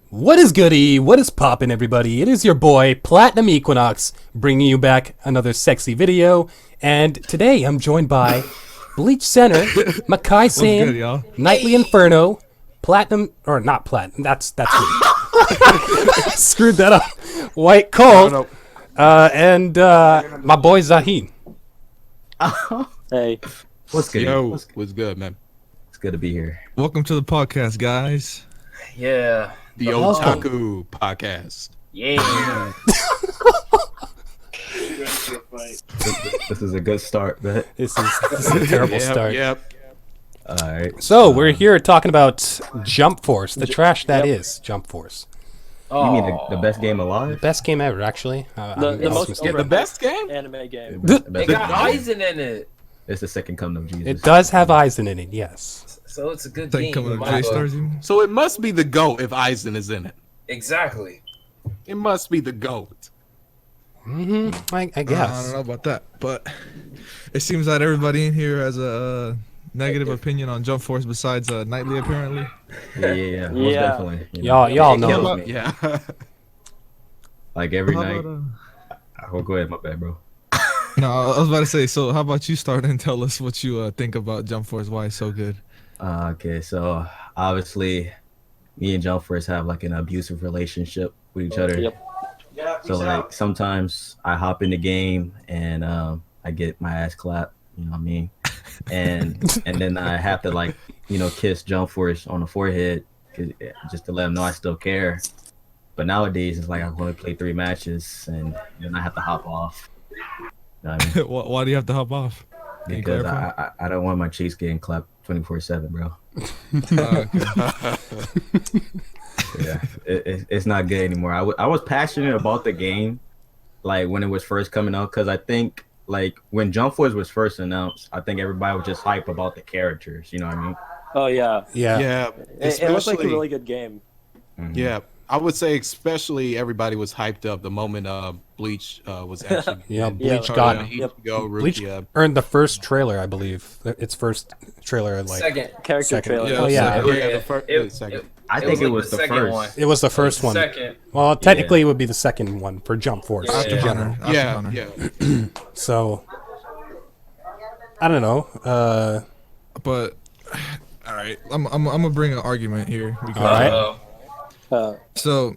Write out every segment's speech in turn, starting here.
What is goody? What is poppin', everybody? It is your boy, Platinum Equinox, bringing you back another sexy video. And today I'm joined by Bleach Center, MakaiSaiyan, Nightly Inferno, Platinum, or not Platinum, that's me. Screwed that up. WhiteCold, and my boy Zahin. Hey. What's good? Yo, what's good, man? It's good to be here. Welcome to the podcast, guys. Yeah. The Otaku podcast. Yeah. This is a good start, but This is a terrible start. Yep. all right. So we're here talking about Jump Force, the trash that is Jump Force. You mean the best game alive? Best game ever, actually. The most The best game? anime game. Best It got game. Aizen in it, It's the second coming of Jesus. It does have Aizen in it, yes. so it's a good Think game. coming in to my J book. Stars. So it must be the GOAT if Aizen is in it. Exactly. It must be the GOAT. I I guess. don't know about that, but it seems that everybody in here has a negative opinion on Jump Force besides Nightly, apparently. Yeah. Most Yeah. definitely. You know. Y'all It know. kills me. Yeah. Like every How night. about, Oh, go ahead, my bad, bro. no, I was about to say. So, how about you start and tell us what you think about Jump Force? Why it's so good? Okay, so obviously, me and Jump Force have like an abusive relationship with each other. Yep. So like sometimes I hop in the game and I get my ass clapped, you know what I mean? And then I have to like, kiss Jump Force on the forehead just to let him know I still care. But nowadays it's like I only play 3 matches and then I have to hop off. You know what I mean? Why do you have to hop off? Can you Because clarify? I don't want my cheeks getting clapped 24/7, bro. Okay. Yeah, it's not good anymore. I was passionate about the game, like when it was first coming out, because I think like when Jump Force was first announced, I think everybody was just hype about the characters. You know what I mean? Oh yeah. Yeah. Yeah. It looks like a really good game. Mhm. Yeah. I would say especially everybody was hyped up the moment Bleach was actually Yeah, in. Bleach Yeah. got Ichigo, Bleach Rukia. earned the first trailer, I believe. Its first trailer, like Second. Character Second. trailer. Yeah. Oh yeah, Yeah, the first, It- second. I think it like was the second first. one. it was the first one. Second. Well, technically, it would be the second one for Jump Force After in general. After Yeah, Hunter. yeah. So I don't know. But all right, I'm gonna bring an argument here. Because, All right. Uh-oh. So,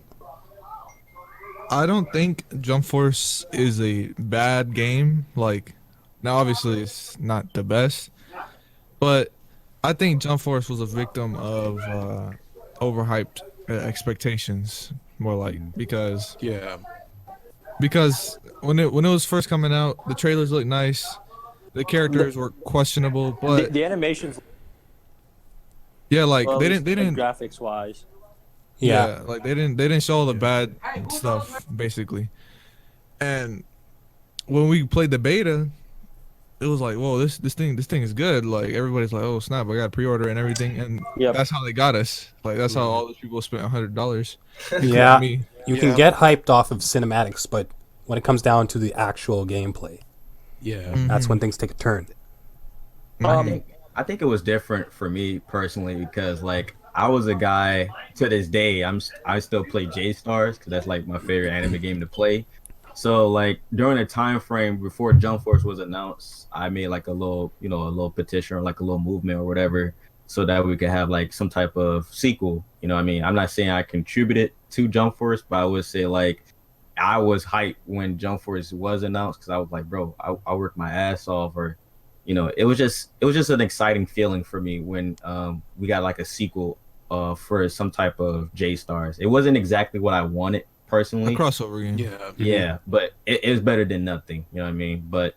I don't think Jump Force is a bad game. Like, now obviously it's not the best, but I think Jump Force was a victim of overhyped expectations, more like because Yeah. when it was first coming out, the trailers looked nice, the characters were questionable, but The animations. yeah, like Well, they at least, didn't. graphics wise. Yeah. Like they didn't show all the bad stuff basically. And when we played the beta, it was like, whoa, this thing is good. Like everybody's like, oh snap, I got pre-order and everything, and Yep. that's how they got us. Like that's how all those people spent $100. Yeah. Me. You can get hyped off of cinematics, but when it comes down to the actual gameplay, Yeah. that's when things take a turn. I think it was different for me personally because like I was a guy to this day. I still play J Stars because that's like my favorite anime game to play. So like during the time frame before Jump Force was announced, I made like a little petition or like a little movement or whatever, so that we could have like some type of sequel. You know what I mean? I'm not saying I contributed to Jump Force, but I would say like I was hyped when Jump Force was announced because I was like, bro, I worked my ass off, or it was just an exciting feeling for me when we got like a sequel for some type of J Stars. It wasn't exactly what I wanted A personally. crossover game. Yeah. Yeah, but it was better than nothing. You know what I mean? But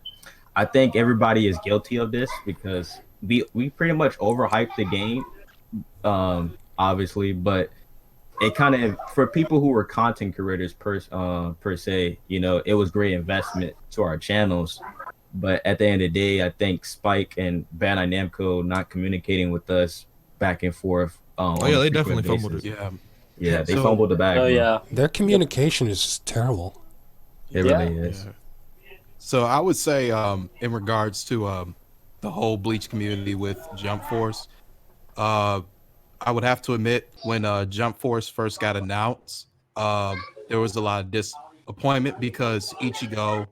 I think everybody is guilty of this because we pretty much overhyped the game, obviously. But it kind of, for people who were content creators per se, it was great investment to our channels. But at the end of the day, I think Spike and Bandai Namco not communicating with us back and forth. Oh yeah, they definitely fumbled it. Yeah. Yeah, they So- fumbled the bag. Oh bro. yeah. Their communication is just terrible. It really is. Yeah. So I would say, in regards to the whole Bleach community with Jump Force, uh, I would have to admit when Jump Force first got announced, there was a lot of disappointment because Ichigo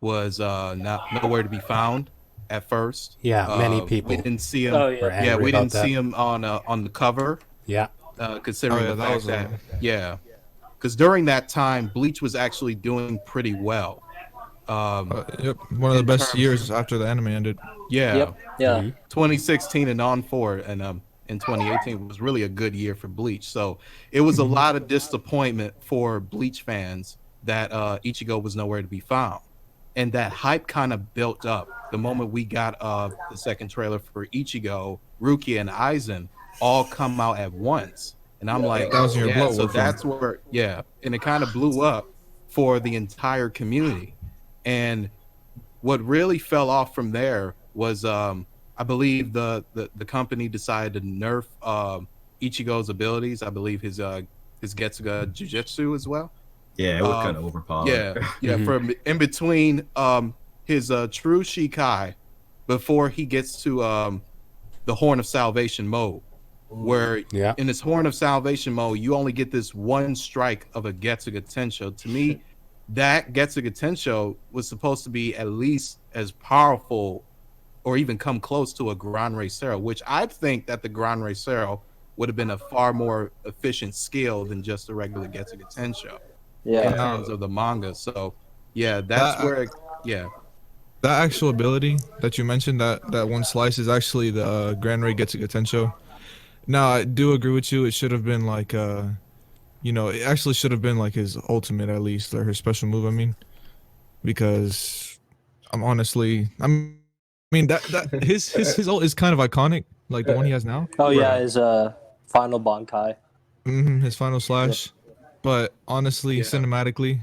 was not nowhere to be found at first. Yeah, many We people didn't see him. Oh were yeah. Yeah, angry we about didn't that. see him on the cover, Yeah. considering Oh, yeah, the that fact was that yeah, because during that time Bleach was actually doing pretty well. yep, one of the In best terms, years after the anime ended. yeah, Yep. Yeah. 2016 and on forward, and in 2018 was really a good year for Bleach. So it was a Mhm. lot of disappointment for Bleach fans that Ichigo was nowhere to be found, and that hype kind of built up the moment we got the second trailer for Ichigo, Rukia, and Aizen all come out at once, and I'm like, That was in your yeah. blood So war from. that's where, yeah, and it kind of blew up for the entire community, and what really fell off from there was I believe the company decided to nerf Ichigo's abilities. I believe his Getsuga Jujutsu as well. Yeah, it was Uh, kind of overpowered. yeah, yeah. From in between his true Shikai before he gets to the Horn of Salvation mode, where Yeah. in this Horn of Salvation mode you only get this one strike of a Getsuga Tensho. To me, that Getsuga Tensho was supposed to be at least as powerful or even come close to a Gran Racero, which I think that the Gran Racero would have been a far more efficient skill than just a regular Getsuga Tensho in Yeah. Now terms of the manga. So yeah, that's that where yeah. that actual ability that you mentioned, that one slice, is actually the Grand Ray Getsuga Tensho. Now I do agree with you. It should have been like it actually should have been like his ultimate at least, or his special move. I mean, because I mean that his ult is kind of iconic, like the one he has now. Oh yeah. Right. His final Bankai. His final slash. But honestly, Yeah. cinematically,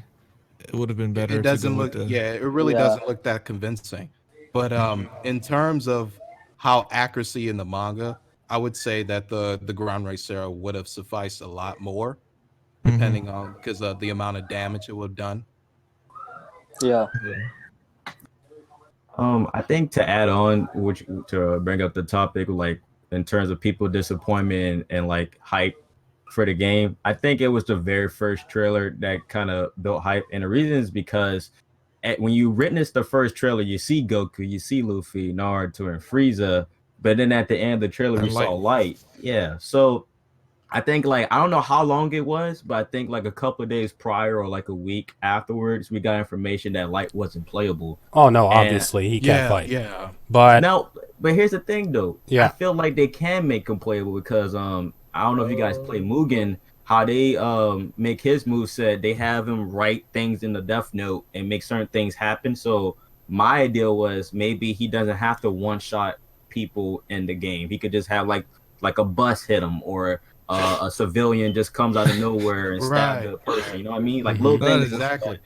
it would have been better It to go doesn't with look, the. yeah, it really Yeah. doesn't look that convincing. But in terms of how accuracy in the manga, I would say that the Gran Racero would have sufficed a lot more, Mhm. depending on because of the amount of damage it would have done. Yeah. I think to add on, which to bring up the topic, like in terms of people disappointment and like hype for the game, I think it was the very first trailer that kind of built hype, and the reason is because when you witness the first trailer, you see Goku, you see Luffy, Naruto, and Frieza, but then at the end of the trailer, you And saw light. Light. Yeah, so I think like I don't know how long it was, but I think like a couple of days prior or like a week afterwards, we got information that Light wasn't playable. Oh no, And obviously he can't Yeah, fight. yeah, But now, but here's the thing though. I yeah, feel like they can make him playable because I don't know if you guys play Mugen, how they make his moveset, they have him write things in the Death Note and make certain things happen. So my idea was maybe he doesn't have to one shot people in the game. He could just have like a bus hit him or a civilian just comes out of nowhere and stab right. the person. You know what I mean? Like little That things. is Exactly.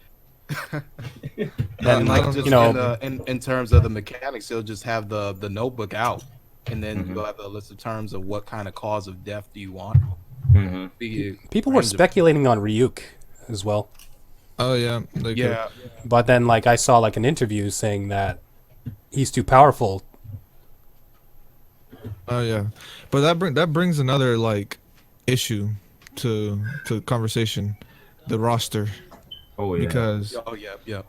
and And I like don't just know, in terms of the mechanics, you'll just have the notebook out, and then Mhm. you'll have a list of terms of what kind of cause of death do you want. Mhm. Be people were random. speculating on Ryuk as well. Oh yeah, they could. Yeah, But then like I saw like an interview saying that he's too powerful. Oh yeah, but that brings another like issue to conversation, the roster, Oh yeah. because oh yeah, yeah.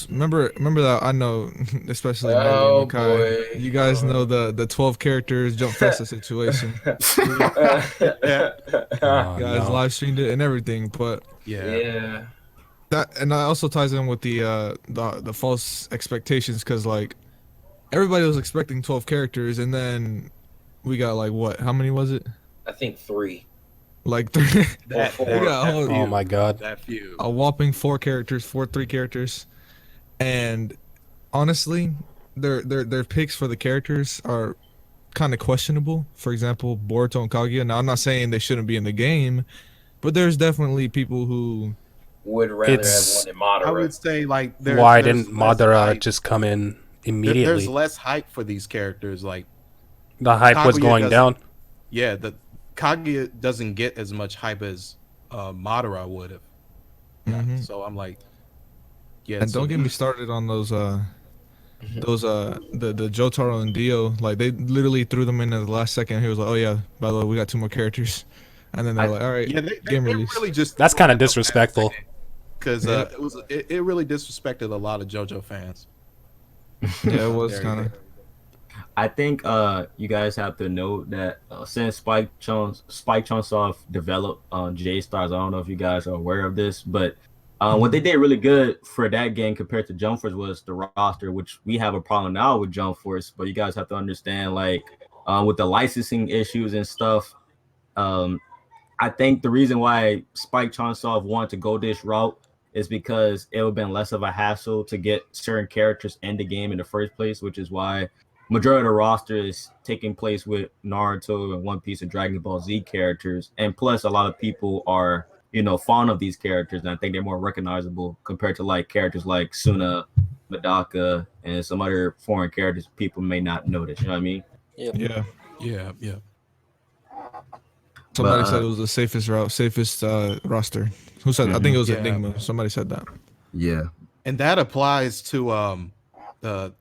remember that I know, especially Nelly Oh and Makai, boy. you guys know the 12 characters jump festa situation. Yeah. Oh, You guys no. live streamed it and everything, but Yeah. Yeah. that also ties in with the false expectations, because like everybody was expecting 12 characters, and then we got like what? How many was it? I think 3 Like three. or That, 4. We got a that whole- few, Oh my god. that few. a whopping 3 characters, and honestly, their picks for the characters are kind of questionable. For example, Boruto and Kaguya. Now, I'm not saying they shouldn't be in the game, but there's definitely people who. Would rather It's- have one in I Madara. would say like Why there's didn't less Madara hype. just come in There's immediately? less hype for these characters. Like The hype was Kaguya going doesn't- down. yeah, the Kaguya doesn't get as much hype as Madara would have. Mhm. So I'm like, Yeah, And so don't get me started on the Jotaro and Dio. Like they literally threw them in at the last second. He was like, "Oh yeah, by the way, we got 2 more characters," and then they're like, "All right, yeah, game they release." really just That's kind of disrespectful. because Yeah. it really disrespected a lot of JoJo fans. Yeah, it was There you kind of. go. I think you guys have to note that since Spike Chunsoft developed J Stars, I don't know if you guys are aware of this, but what they did really good for that game compared to Jump Force was the roster, which we have a problem now with Jump Force. But you guys have to understand, like with the licensing issues and stuff, um, I think the reason why Spike Chunsoft wanted to go this route is because it would have been less of a hassle to get certain characters in the game in the first place, which is why majority of the roster is taking place with Naruto and One Piece and Dragon Ball Z characters. And plus, a lot of people are, fond of these characters, and I think they're more recognizable compared to like characters like Suna, Medaka, and some other foreign characters people may not notice. You know what I mean? Yep. Yeah. Yeah. Somebody But said it was the safest route, safest roster. Who said? I think it was Yeah. Enigma. Somebody said that. yeah. And that applies to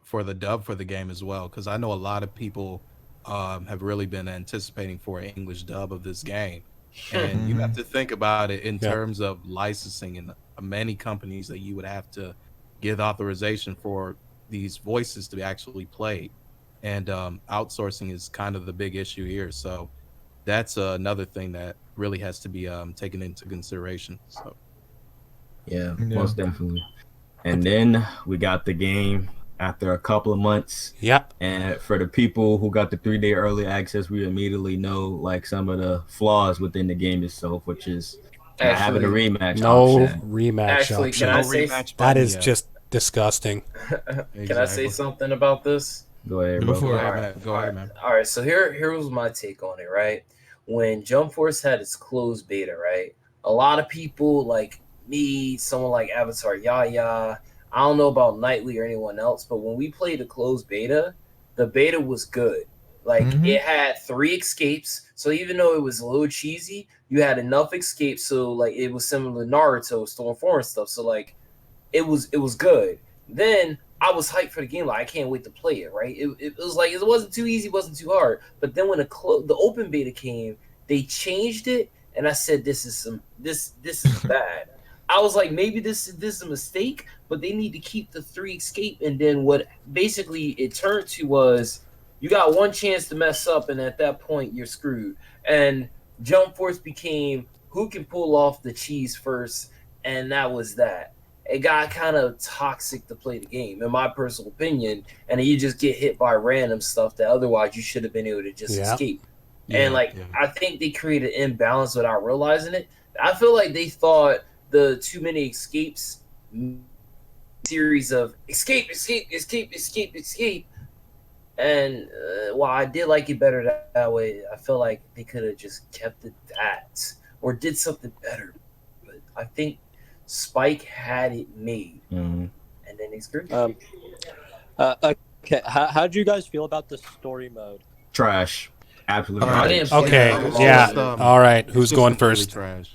for the dub for the game as well, because I know a lot of people have really been anticipating for an English dub of this game, and you have to think about it in terms of licensing and many companies that you would have to give authorization for these voices to be actually played, and outsourcing is kind of the big issue here. So that's another thing that really has to be taken into consideration. So. Yeah, Yeah. most definitely. And then we got the game after a couple of months. Yep. And for the people who got the 3-day early access, we immediately know like some of the flaws within the game itself, which is not having a rematch No option. rematch Actually, option. can I No say rematch That button is yet. just disgusting. can I say something about this? Go ahead, Go bro. for Go it. ahead, man. Go ahead, man. All right, so here was my take on it, right? When Jump Force had its closed beta, right? A lot of people like me, someone like Avatar Yaya, I don't know about Nightly or anyone else, but when we played the closed beta, the beta was good. Like it had 3 escapes, so even though it was a little cheesy, you had enough escapes, so like it was similar to Naruto, Storm 4 and stuff. So like it was good. Then I was hyped for the game. Like I can't wait to play it. Right? It was like it wasn't too easy, wasn't too hard. But then when the open beta came, they changed it, and I said, "This is bad." I was like, maybe this is a mistake, but they need to keep the 3 escape. And then what basically it turned to was you got one chance to mess up, and at that point you're screwed. And Jump Force became who can pull off the cheese first, and that was that. It got kind of toxic to play the game, in my personal opinion, and you just get hit by random stuff that otherwise you should have been able to just escape. And I think they created imbalance without realizing it. I feel like they thought the too many escapes series of escape, and while I did like it better that way, I feel like they could have just kept it that or did something better. But I think Spike had it made, and then they screwed. Okay, how did you guys feel about the story mode? Trash. Absolutely. All right. I didn't play Okay. it. Yeah. All right. It's Who's just going completely first? Trash.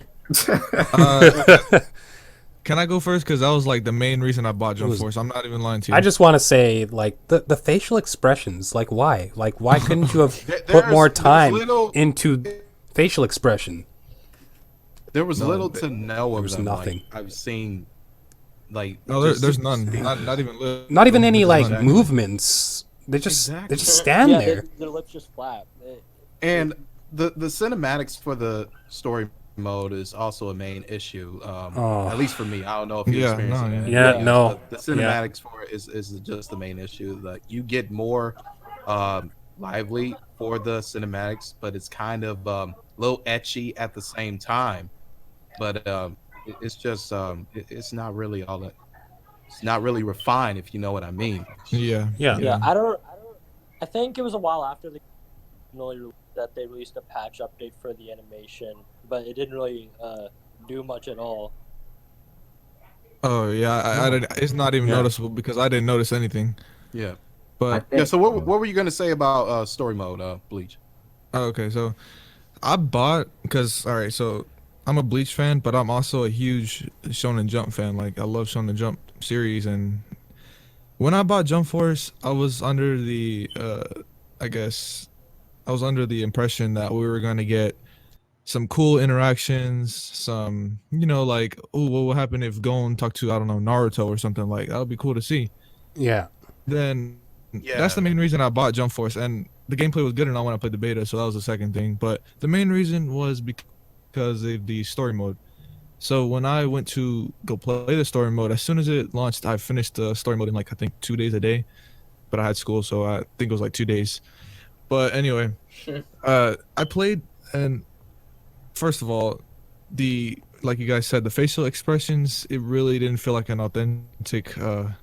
Can I go first? Because that was like the main reason I bought Jump was- Force. I'm not even lying to you. I just want to say, like, the facial expressions, like, why? Like, why couldn't you have put There's- more there's time little- into facial expression? There was little to no there of was them. nothing. Like, I've seen, like No, there's none. Not even little. Not even any, There's like, none. movements. They just Exactly. stand Yeah, there. their lips just flap. And the cinematics for the story mode is also a main issue. At least for me, I don't know if you're Yeah, experiencing no, it. yeah. Yeah, no. The cinematics for it is just the main issue. Like you get more lively for the cinematics, but it's kind of a little etchy at the same time. But it's just it's not really all that. It's not really refined, if you know what I mean. Yeah. Yeah. Yeah, I think it was a while after that they released a patch update for the animation, but it didn't really do much at all. Oh yeah, I didn't, it's not even noticeable because I didn't notice anything. Yeah. But Yeah. So what were you gonna say about story mode, Bleach? okay, so I bought because all right, so I'm a Bleach fan, but I'm also a huge Shonen Jump fan. Like I love Shonen Jump. series. And when I bought Jump Force, I was under the I guess I was under the impression that we were going to get some cool interactions, some, like, oh, what would happen if Gon talked to, I don't know, Naruto or something. Like, that would be cool to see. Yeah. Then that's the main reason I bought Jump Force. And the gameplay was good enough when I played the beta, so that was the second thing. But the main reason was because of the story mode. So when I went to go play the story mode, as soon as it launched, I finished the story mode in, like, I think 2 days a day. But I had school, so I think it was like 2 days. But anyway, I played, and first of all, like you guys said, the facial expressions, it really didn't feel like an authentic, it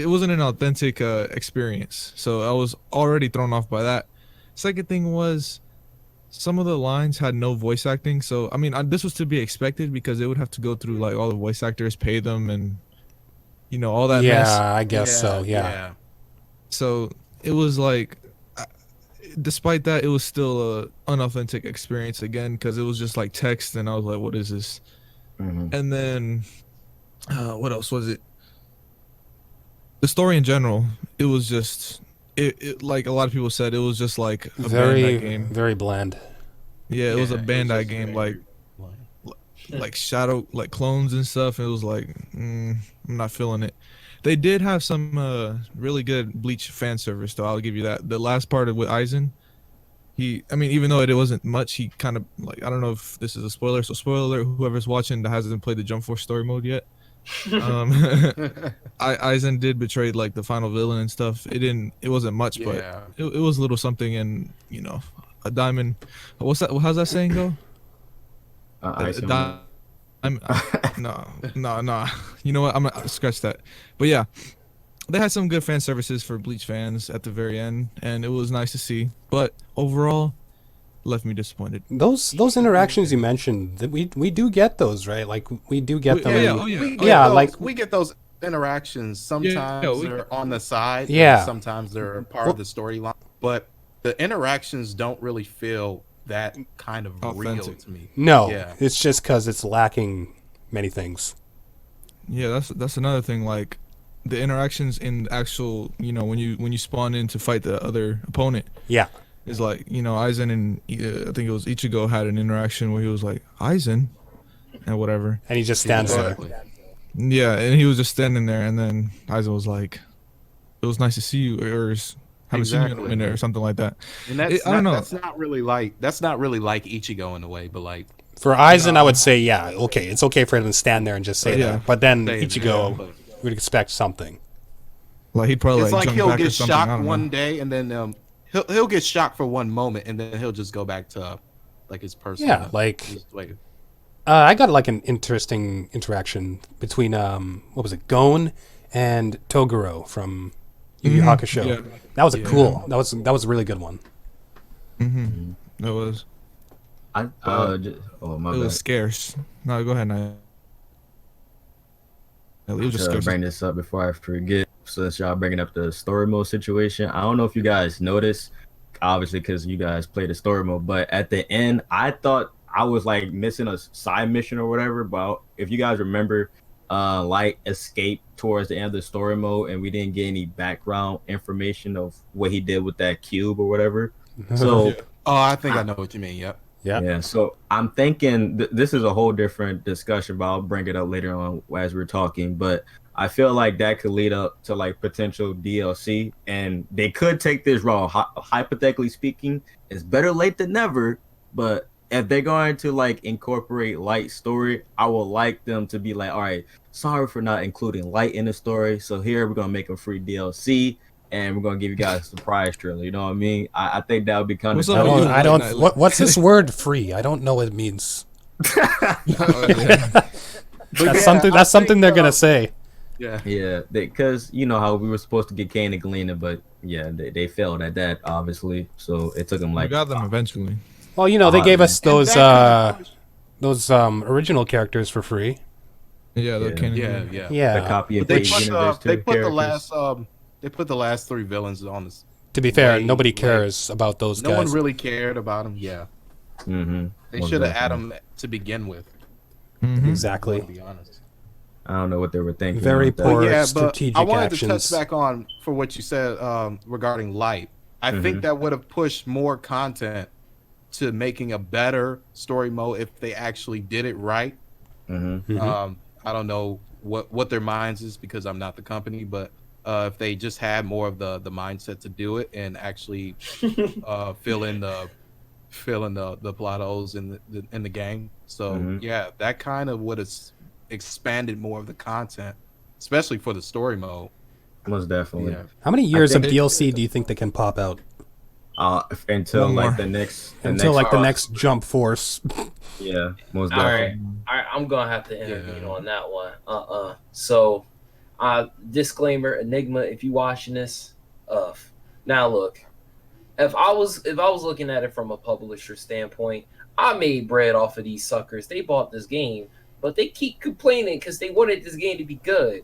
wasn't an authentic experience. So I was already thrown off by that. Second thing was, some of the lines had no voice acting. So, I mean, this was to be expected because they would have to go through, like, all the voice actors, pay them, and, all that mess. Yeah, I guess so, yeah. So it was like, despite that, it was still a unauthentic experience again, because it was just like text, and I was like, what is this? And then what else was it? The story in general, it was just it like a lot of people said, it was just like a Bandai game. Very bland. Yeah, it was a Bandai game, like shadow, like clones and stuff. It was like, I'm not feeling it. They did have some really good Bleach fan service, though. I'll give you that. The last part with Aizen, even though it wasn't much, he kind of, like, I don't know if this is a spoiler, so spoiler alert, whoever's watching that hasn't played the Jump Force story mode yet. Aizen did betray, like, the final villain and stuff. It wasn't much, but it was a little something, and, a diamond. What's that? How's that saying go? No. You know what? I'm gonna scratch that. But yeah, they had some good fan services for Bleach fans at the very end, and it was nice to see. But overall, left me disappointed. Those interactions you mentioned, that we do get those, right? Like, we do get them. We get those interactions. Sometimes they're on the side. Yeah. And sometimes they're part of the storyline. But the interactions don't really feel that kind of authentic. Real to me. No, it's just because it's lacking many things. Yeah, that's another thing. Like, the interactions in the actual, when you spawn in to fight the other opponent. Yeah, is like, Aizen and I think it was Ichigo had an interaction where he was like, Aizen, and whatever, and he just stands there. Yeah, and he was just standing there, and then Aizen was like, "It was nice to see you," or haven't seen you in a minute, or something like that. And I don't know. That's not really like Ichigo in a way, but like, for Aizen, I would say, it's okay for him to stand there and just say that. But then Ichigo would expect something. Like, he'd probably, it's like jump he'll back get or something, shocked one day, and then he'll get shocked for one moment, and then he'll just go back to, like, his personal. Yeah, like, I got, like, an interesting interaction between what was it, Gon and Toguro from Yu Yu Hakusho. Yeah. That was that was a really good one. That was. My it bad. Was scarce. No, go ahead, Nia. It was just scarce. Bring this up before I forget. Since y'all bringing up the story mode situation, I don't know if you guys noticed, obviously because you guys played the story mode, but at the end, I thought I was, like, missing a side mission or whatever. But if you guys remember, Light escaped towards the end of the story mode, and we didn't get any background information of what he did with that cube or whatever. So, I think I know what you mean. Yep. Yeah. So I'm thinking this is a whole different discussion, but I'll bring it up later on as we're talking. But I feel like that could lead up to, like, potential DLC, and they could take this route. Hypothetically speaking, it's better late than never. But if they're going to, like, incorporate Light's story, I would like them to be like, all right, sorry for not including Light in the story. So here we're gonna make a free DLC, and we're gonna give you guys a surprise trailer. You know what I mean? I think that would be kind of. I don't. What's this word "free"? I don't know what it means. That's something they're gonna say. Yeah, because you know how we were supposed to get Kane and Galena, but yeah, they failed at that, obviously. So it took them, like, we got them eventually. Well, they gave us those original characters for free. Yeah, the the copy of they put the last 3 villains on this. To be fair, nobody cares about those guys. No one really cared about them. Yeah. Mm-hmm. They should have added them to begin with. Exactly. To be honest. I don't know what they were thinking. Very with that. poor. But yeah, but strategic I wanted to actions. touch back on for what you said regarding light. I think that would have pushed more content to making a better story mode if they actually did it right. I don't know what their minds is because I'm not the company, but if they just had more of the mindset to do it and actually fill in the plot holes in the game. So yeah, that kind of would have expanded more of the content, especially for the story mode. Most definitely. Yeah. How many years of think- DLC do you think they can pop out Until One like more. the next the next Jump Force? Yeah, most All definitely. right, I'm gonna have to intervene on that one. So, disclaimer, Enigma, if you watching this, now look, if I was looking at it from a publisher standpoint, I made bread off of these suckers. They bought this game, but they keep complaining because they wanted this game to be good.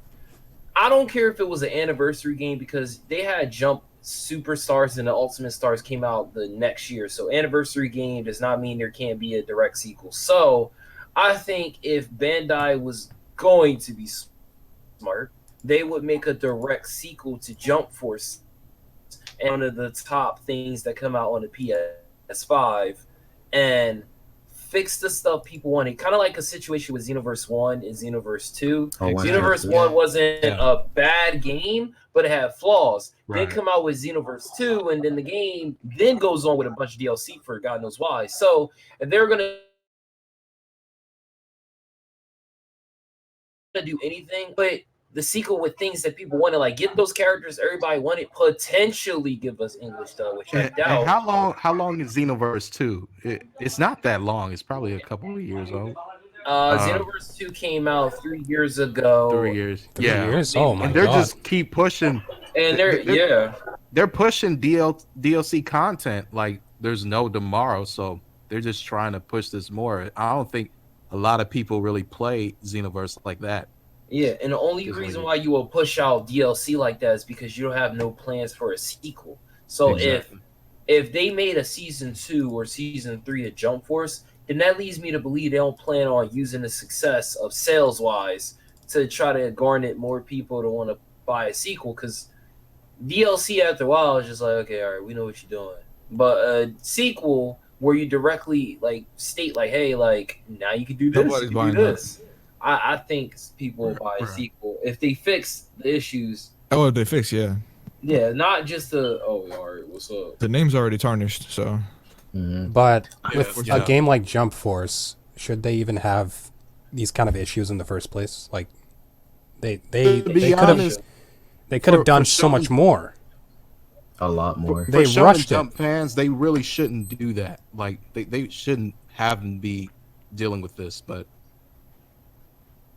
I don't care if it was an anniversary game because they had Jump Superstars and the Ultimate Stars came out the next year. So anniversary game does not mean there can't be a direct sequel. So I think if Bandai was going to be smart, they would make a direct sequel to Jump Force, and one of the top things that come out on the PS5, and fix the stuff people wanted. Kind of like a situation with Xenoverse 1 and Xenoverse 2. Xenoverse 1 wasn't a bad game, but it had flaws. Then come out with Xenoverse 2, and then the game then goes on with a bunch of DLC for God knows why. So if they're going to do anything, but the sequel with things that people wanted, like get those characters everybody wanted, potentially give us English done, which I doubt. And how long is Xenoverse 2? It's not that long. It's probably a couple of years old. Xenoverse 2 came out 3 years ago. 3 years. 3 years? Oh my And they're god. just keep pushing. And They're pushing DLC content like there's no tomorrow. So they're just trying to push this more. I don't think a lot of people really play Xenoverse like that. Yeah, and the only reason why you will push out DLC like that is because you don't have no plans for a sequel. So if they made a season 2 or season 3 of Jump Force, then that leads me to believe they don't plan on using the success of sales wise to try to garner more people to want to buy a sequel. Because DLC after a while is just like, okay, all right, we know what you're doing. But a sequel where you directly like state like, hey, like now you can do this, Nobody's you can buying do this. I think people will buy a sequel if they fix the issues. Oh, if they fix, yeah. Yeah, not just the all right, what's up? The name's already tarnished, so. But with a game like Jump Force, should they even have these kind of issues in the first place? Like they could have done so much more. A lot more. They For rushed Jump it. fans, they really shouldn't do that. Like they shouldn't have them be dealing with this, but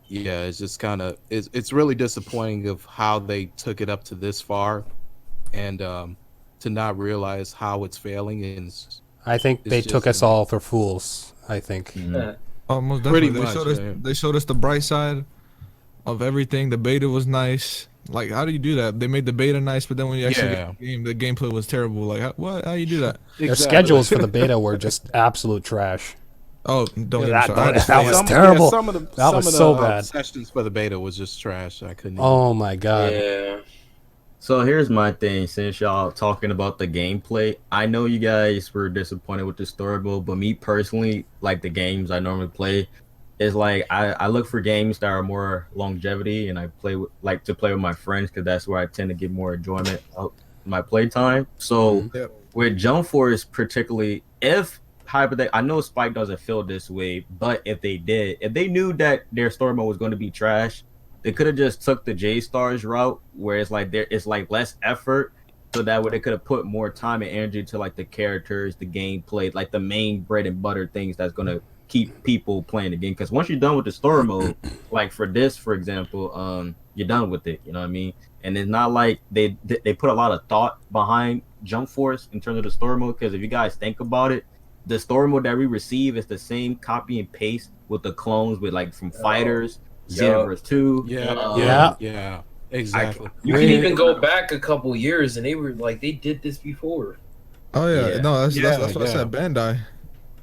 yeah, it's just kind of it's really disappointing of how they took it up to this far, and to not realize how it's failing. And I think they just took us all for fools. I think. Almost Pretty definitely. much, They showed us the bright side of everything. The beta was nice. Like, how do you do that? They made the beta nice, but then when you actually get the game, the gameplay was terrible. Like, how you do that? Their schedules for the beta were just absolute trash. Oh, don't That- get me started. that was terrible. Some of the, That some was of the, so bad. Sessions for the beta was just trash. I couldn't. Oh my god. Yeah. So here's my thing, since y'all talking about the gameplay, I know you guys were disappointed with the story mode, but me personally, like the games I normally play, is like I look for games that are more longevity, and I like to play with my friends because that's where I tend to get more enjoyment of my playtime. So with Jump Force particularly, if I know Spike doesn't feel this way, but if they knew that their story mode was going to be trash, they could have just took the J Stars route, where it's like less effort, so that way they could have put more time and energy to like the characters, the gameplay, like the main bread and butter things that's gonna keep people playing the game. Because once you're done with the story mode, like for this, for example, you're done with it. You know what I mean? And it's not like they put a lot of thought behind Jump Force in terms of the story mode. Because if you guys think about it, the story mode that we receive is the same copy and paste with the clones with like from Fighters, Xenoverse 2. Yeah, exactly. You can even go back a couple years, and they were like, they did this before. Oh yeah, Yeah. no, that's what I said. Bandai.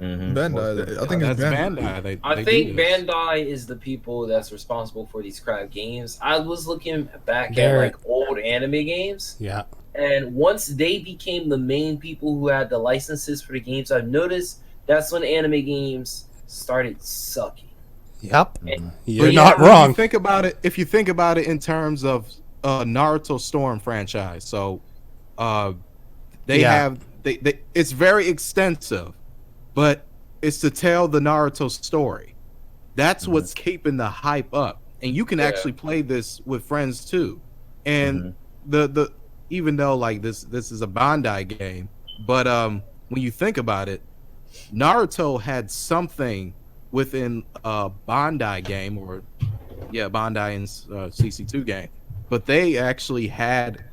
Bandai. I think it's That's Bandai. Bandai. I think Bandai is the people that's responsible for these crap games. I was looking back at like old anime games, Yeah. and once they became the main people who had the licenses for the games, I've noticed that's when anime games started sucking. Yep. And- You're But not yeah, wrong. If you think about it in terms of Naruto Storm franchise, so they Yeah. have they it's very extensive, but it's to tell the Naruto story. That's what's keeping the hype up, and you can actually play this with friends too. And the even though like this is a Bandai game, but when you think about it, Naruto had something within a Bandai game, or Bandai and CC2 game, but they actually had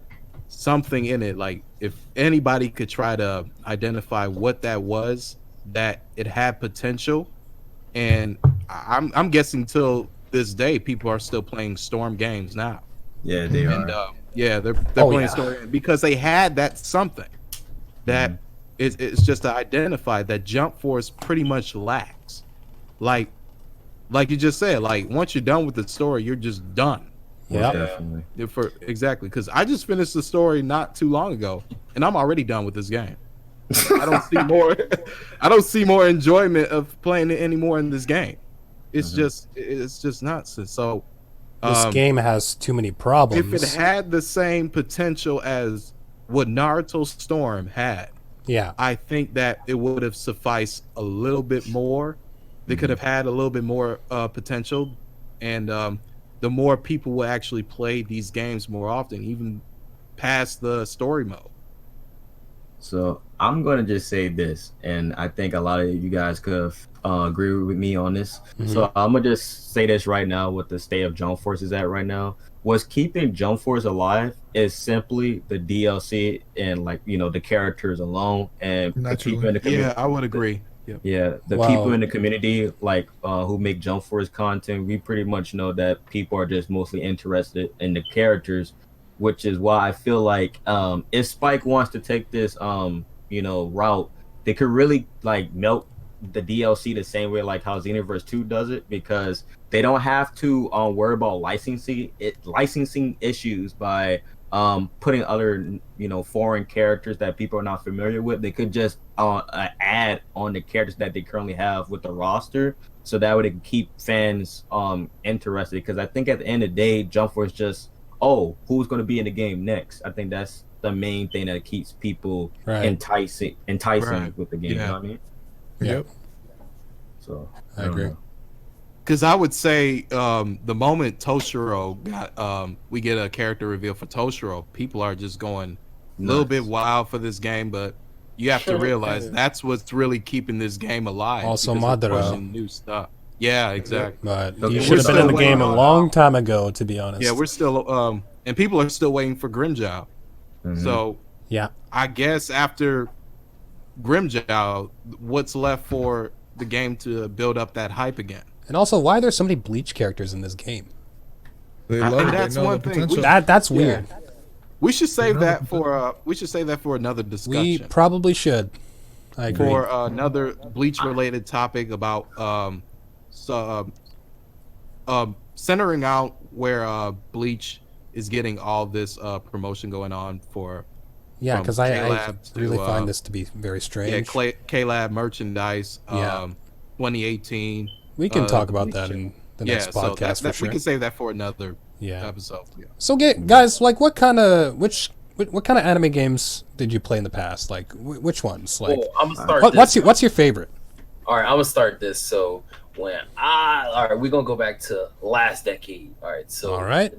something in it. Like if anybody could try to identify what that was, that it had potential, and I'm guessing till this day people are still playing Storm games now. Yeah, they are. And they're playing Storm because they had that something that it's just to identify that Jump Force pretty much lacks. Like you just said, like once you're done with the story, you're just done. Yeah. Definitely. Exactly, because I just finished the story not too long ago, and I'm already done with this game. I don't see more. I don't see more enjoyment of playing it anymore in this game. It's just nonsense. So This game has too many problems. if it had the same potential as what Naruto Storm had, I think that it would have sufficed a little bit more. They could have had a little bit more potential, and the more people will actually play these games more often, even past the story mode. So I'm going to just say this, and I think a lot of you guys could agree with me on this. So I'm going to just say this right now, what the state of Jump Force is at right now. What's keeping Jump Force alive is simply the DLC and the characters alone, and the people in the community. Yeah, I would agree. Yep. Yeah, the people in the community who make Jump Force content, we pretty much know that people are just mostly interested in the characters, which is why I feel like if Spike wants to take this route, they could really milk the DLC the same way like how Xenoverse 2 does it, because they don't have to worry about licensing issues by putting other foreign characters that people are not familiar with. They could just add on the characters that they currently have with the roster, so that would keep fans interested, because I think at the end of the day, Jump Force just who's going to be in the game next. I think that's the main thing that keeps people enticing with the game. You know what I mean? Yep. So I agree. Because I would say the moment Toshiro got we get a character reveal for Toshiro, people are just going a little bit wild for this game, but you have to realize that's what's really keeping this game alive. Also Madara. Madara. New stuff. Yeah, exactly. But you should have been in the game a long time ago, to be honest. Yeah, we're still and people are still waiting for Grimmjow. So I guess after Grimmjow, what's left for the game to build up that hype again? And also, why are there so many Bleach characters in this game? They love it. That's They know one the thing. potential. That's weird. We should save that for another discussion. We probably should. I agree. For another Bleach related topic about centering out where Bleach is getting all this promotion going on for. Yeah, because I K-Lab really to, find this to be very strange. Yeah, K-Lab merchandise. 2018. We can talk about Bleach that in the next podcast for sure. We can save that for another episode. Yeah. So, guys, what kind of anime games did you play in the past? Like, which ones? Like, I'm gonna start. What's your favorite? All right, I'm gonna start this. So we're gonna go back to last decade. All right, so all right,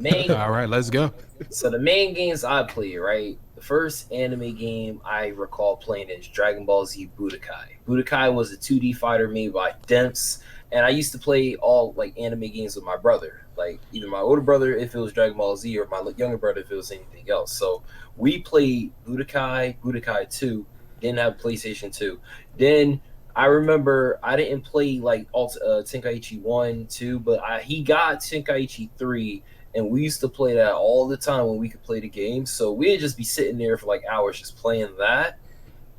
let's go. So the main games I played, right? The first anime game I recall playing is Dragon Ball Z Budokai. Budokai was a 2D fighter made by Demps, and I used to play all anime games with my brother. Like either my older brother if it was Dragon Ball Z, or my younger brother if it was anything else. So we played Budokai 2, didn't have PlayStation 2. Then I remember I didn't play Tenkaichi 1, 2, but he got Tenkaichi 3, and we used to play that all the time when we could play the game. So we'd just be sitting there for hours just playing that.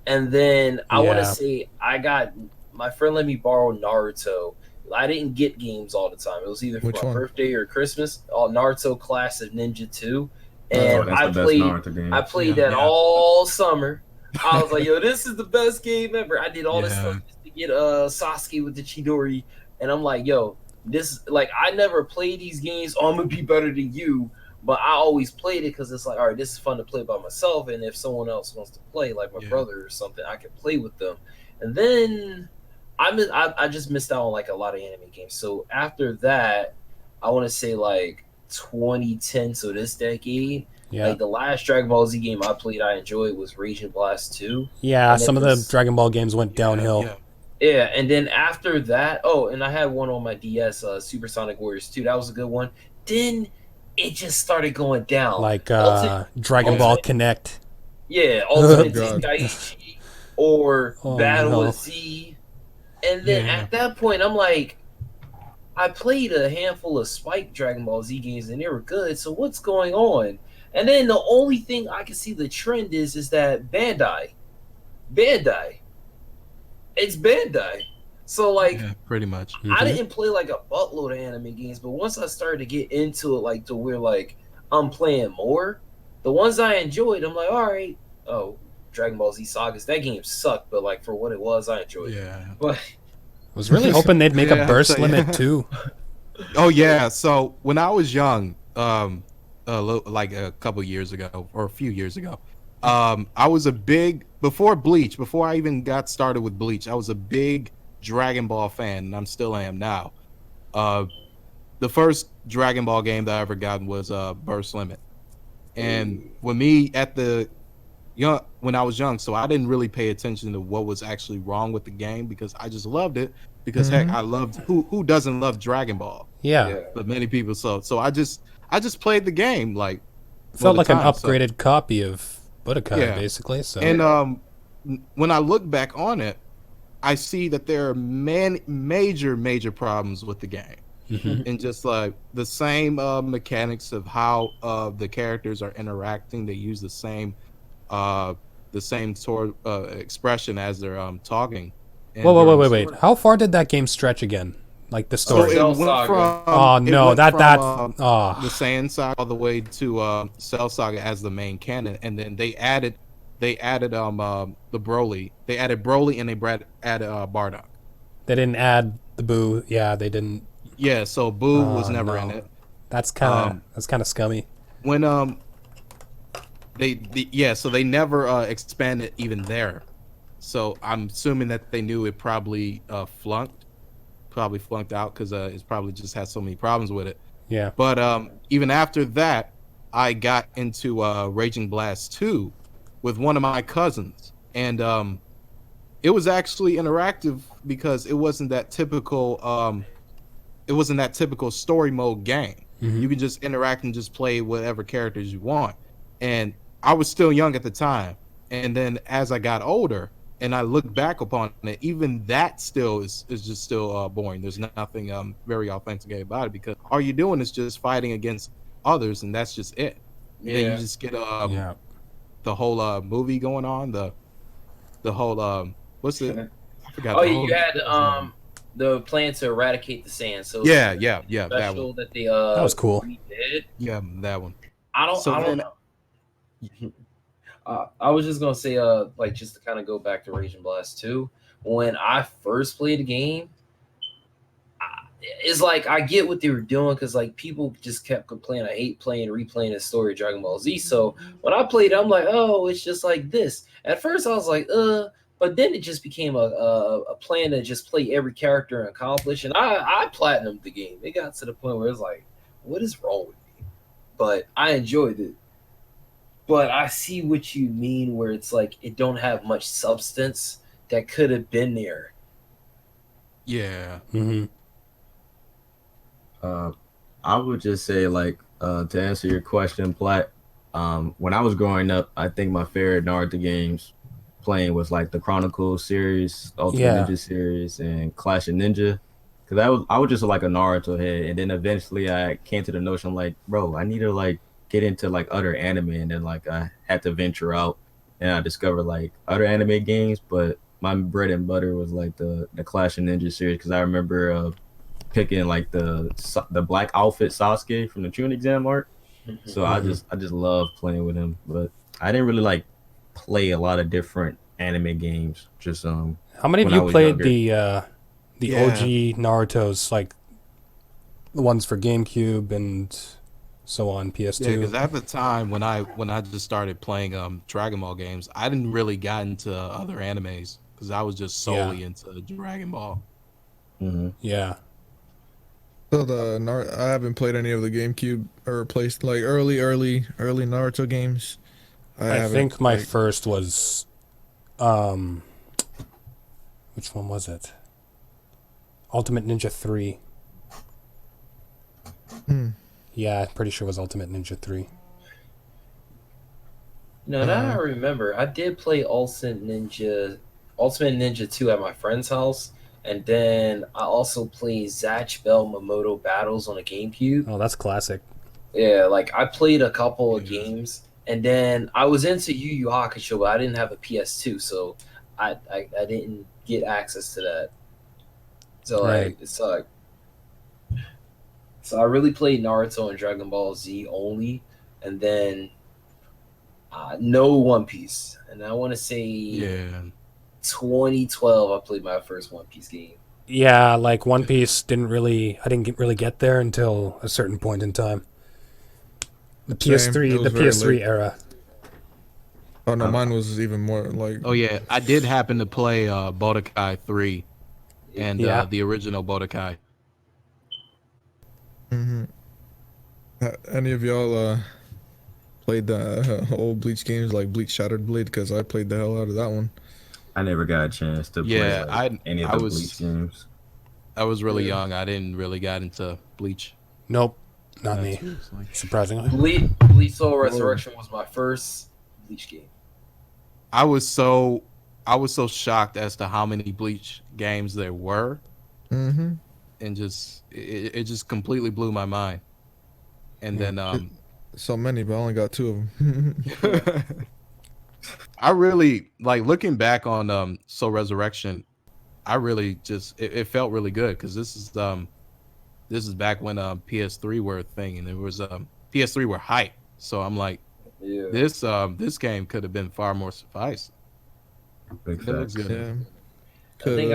And then I want to say I got my friend let me borrow Naruto. I didn't get games all the time. It was either for Which my one? birthday or Christmas. Naruto Class of Ninja 2. Oh, And that's the best Naruto game. I played Yeah, that yeah. all summer. I was like, yo, this is the best game ever. I did all this Yeah. stuff just to get Sasuke with the Chidori. And I'm like, yo, this, like, I never play these games. Oh, I'm gonna be better than you. But I always played it because it's like, all right, this is fun to play by myself. And if someone else wants to play, like my Yeah. brother or something, I can play with them. And then I just missed out on like a lot of anime games. So after that, I want to say like 2010, so this decade, Yeah. like the last Dragon Ball Z game I played, I enjoyed was Raging Blast 2. Yeah, And some of it the was- Dragon Ball games went downhill. Yeah. Yeah, and then after that, oh, and I had one on my DS, Supersonic Warriors 2. That was a good one. Then it just started going down. Like Ultimate- Dragon Ball Connect. Yeah, Ultimate God. Tenkaichi or Oh, Battle no. with Z. And then Yeah. at that point, I'm like, I played a handful of Spike Dragon Ball Z games and they were good. So what's going on? And then the only thing I can see the trend is that Bandai, it's Bandai. So like, Yeah, pretty much. Mhm. I didn't play like a buttload of anime games, but once I started to get into it, like to where like I'm playing more, the ones I enjoyed, I'm like, all right, oh, Dragon Ball Z Sagas, that game sucked, but like for what it was, I enjoyed it. Yeah. But I was really hoping they'd make Yeah, a burst so, yeah. limit too. Oh yeah. So when I was young, like a couple years ago or a few years ago, I was a big before I even got started with Bleach, I was a big Dragon Ball fan, and I'm still am now. The first Dragon Ball game that I ever got was Burst Limit, and when I was young, so I didn't really pay attention to what was actually wrong with the game because I just loved it. Because heck, I loved who doesn't love Dragon Ball? Yeah. But many people so I just played the game like Felt all like the an time, so- upgraded copy of Budokai, Yeah. basically. So And when I look back on it, I see that there are major problems with the game, Mhm. and just like the same mechanics of how the characters are interacting. They use the same sort expression as they're talking. And wait. How far did that game stretch again? Like the So story? it Cell went Saga. from Oh, no, that- the oh. Saiyan Saga all the way to Cell Saga as the main canon, and then they added the Broly. They added Broly and they added Bardock. They didn't add the Boo. Yeah, they didn't. Yeah, so Boo was Oh, never no. in it. That's kind of scummy. When so they never expanded even there. So I'm assuming that they knew it probably flunked out because it probably just had so many problems with it. Yeah. But even after that, I got into Raging Blast 2 with one of my cousins, and it was actually interactive because it wasn't that typical story mode game. Mhm. You could just interact and just play whatever characters you want. And I was still young at the time, and then as I got older and I look back upon it, even that still is just still boring. There's nothing very authentic about it because all you're doing is just fighting against others, and that's just it. And then you just get Yeah. the whole movie going on, the whole what's it? I forgot. oh, the whole- you had the plan to eradicate the sand. So yeah, that special one. that they That was cool. redid. Yeah, that one. I don't then- know. I was just gonna say, like, just to kind of go back to Raging Blast 2. When I first played the game, it's like I get what they were doing because like people just kept complaining. I hate replaying the story of Dragon Ball Z. So when I played, I'm like, oh, it's just like this. At first, I was like, but then it just became a plan to just play every character and accomplish. And I platinumed the game. It got to the point where it's like, what is wrong with me? But I enjoyed it. But I see what you mean, where it's like it don't have much substance that could have been there. Yeah. Mm-hmm. I would just say, like, to answer your question, Plat, when I was growing up, I think my favorite Naruto games playing was like the Chronicles series, Ultimate Yeah. Ninja series, and Clash of Ninja. Cause I was just like a Naruto head, and then eventually I came to the notion like, bro, I need to like get into like other anime, and then like I had to venture out, and I discovered like other anime games, but my bread and butter was like the Clash of Ninja series because I remember picking like the black outfit Sasuke from the Truant Exam arc. So I just love playing with him, but I didn't really like play a lot of different anime games. Just How many of when I you was played younger. the Yeah. OG Naruto's, like the ones for GameCube and so on, PS2? Yeah, because at the time when I just started playing Dragon Ball games, I didn't really got into other animes because I was just solely into Dragon Ball. Yeah. So I haven't played any of the GameCube or placed like early Naruto games. I I haven't. think my like, first was, which one was it? Ultimate Ninja 3. Yeah, pretty sure it was Ultimate Ninja 3. No, now I remember. I did play Ultimate Ninja 2 at my friend's house, and then I also played Zatch Bell Mamoto Battles on a GameCube. Oh, that's classic. Yeah, like I played a couple of games, and then I was into Yu Yu Hakusho, but I didn't have a PS2, so I didn't get access to that. So Right. so I really played Naruto and Dragon Ball Z only, and then no One Piece. And I want to say 2012 I played my first One Piece game. Yeah, like One Piece I didn't really get there until a certain point in time. The PS3, It the was very PS3 late. era. Oh no, mine was even more like. Oh yeah, I did happen to play Budokai 3 and the original Budokai. Any of y'all played the old Bleach games like Bleach Shattered Blade? Because I played the hell out of that one. I never got a chance to play Yeah, like any of I the was Bleach games. I was really young. I didn't really got into Bleach. Nope, not me. Surprisingly. Bleach Soul Resurrection was my first Bleach game. I was so shocked as to how many Bleach games there were, and just it just completely blew my mind. And then So many, but I only got 2 of them. I really like looking back on Soul Resurrection. I really just it felt really good because this is back when PS3 were a thing and it was PS3 were hype. So I'm like, this game could have been far more suffice. Big It looks facts. good. I think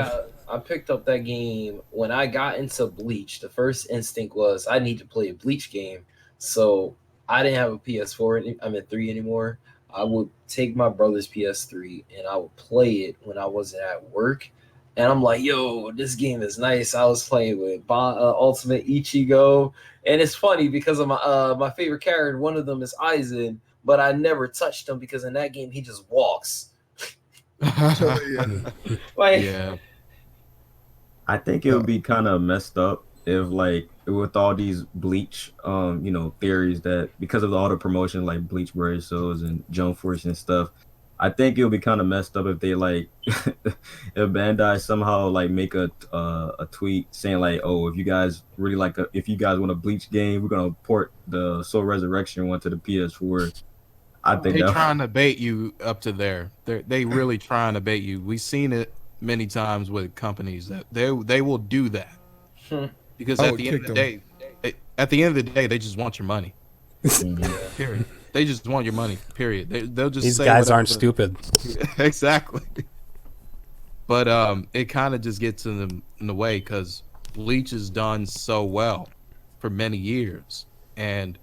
I picked up that game when I got into Bleach. The first instinct was I need to play a Bleach game. So I didn't have a PS4. I'm at 3 anymore. I would take my brother's PS3 and I would play it when I wasn't at work. And I'm like, yo, this game is nice. I was playing with Ultimate Ichigo. And it's funny because of my favorite character, one of them is Aizen, but I never touched him because in that game he just walks. Yeah. I think it would be kind of messed up if like with all these Bleach theories that because of all the promotion like Bleach Warriors Souls and Jump Force and stuff, I think it would be kind of messed up if they like if Bandai somehow like make a tweet saying like, oh, if you guys if you guys want a Bleach game, we're gonna port the Soul Resurrection one to the PS4. I think They that trying to bait you up to there. They really trying to bait you. We've seen it many times with companies that they will do that because at the end of the day, they just want your money. Period. They just want your money. Period. They'll just These say guys aren't whatever. stupid. Exactly. But it kind of just gets in the way because Bleach has done so well for many years, and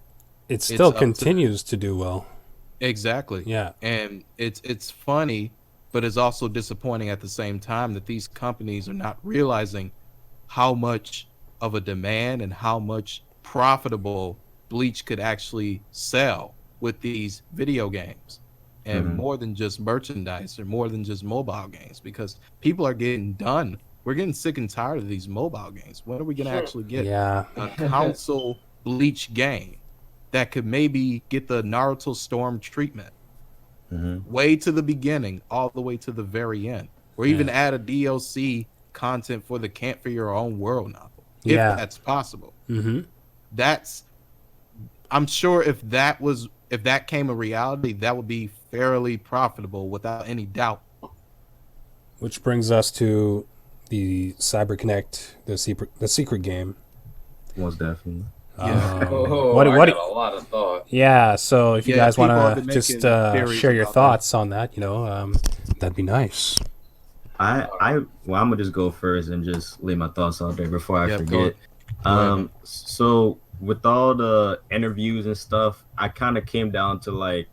it still continues to do well. Exactly. Yeah. And it's funny, but it's also disappointing at the same time that these companies are not realizing how much of a demand and how much profitable Bleach could actually sell with these video games. And more than just merchandise or more than just mobile games, because people are getting done. We're getting sick and tired of these mobile games. When are we going to actually get a console Bleach game that could maybe get the Naruto Storm treatment way to the beginning, all the way to the very end, or even add a DLC content for the Camp for Your Own World novel, if that's possible. I'm sure if that came a reality, that would be fairly profitable without any doubt. Which brings us to the CyberConnect, the secret game. Most definitely. Yeah. What? I got a lot of thought. Yeah. So if you guys want people have been to just making theories share your about thoughts on that, that'd be nice. Well, I'm gonna just go first and just lay my thoughts out there before I Yep, forget. go ahead. So with all the interviews and stuff, I kind of came down to like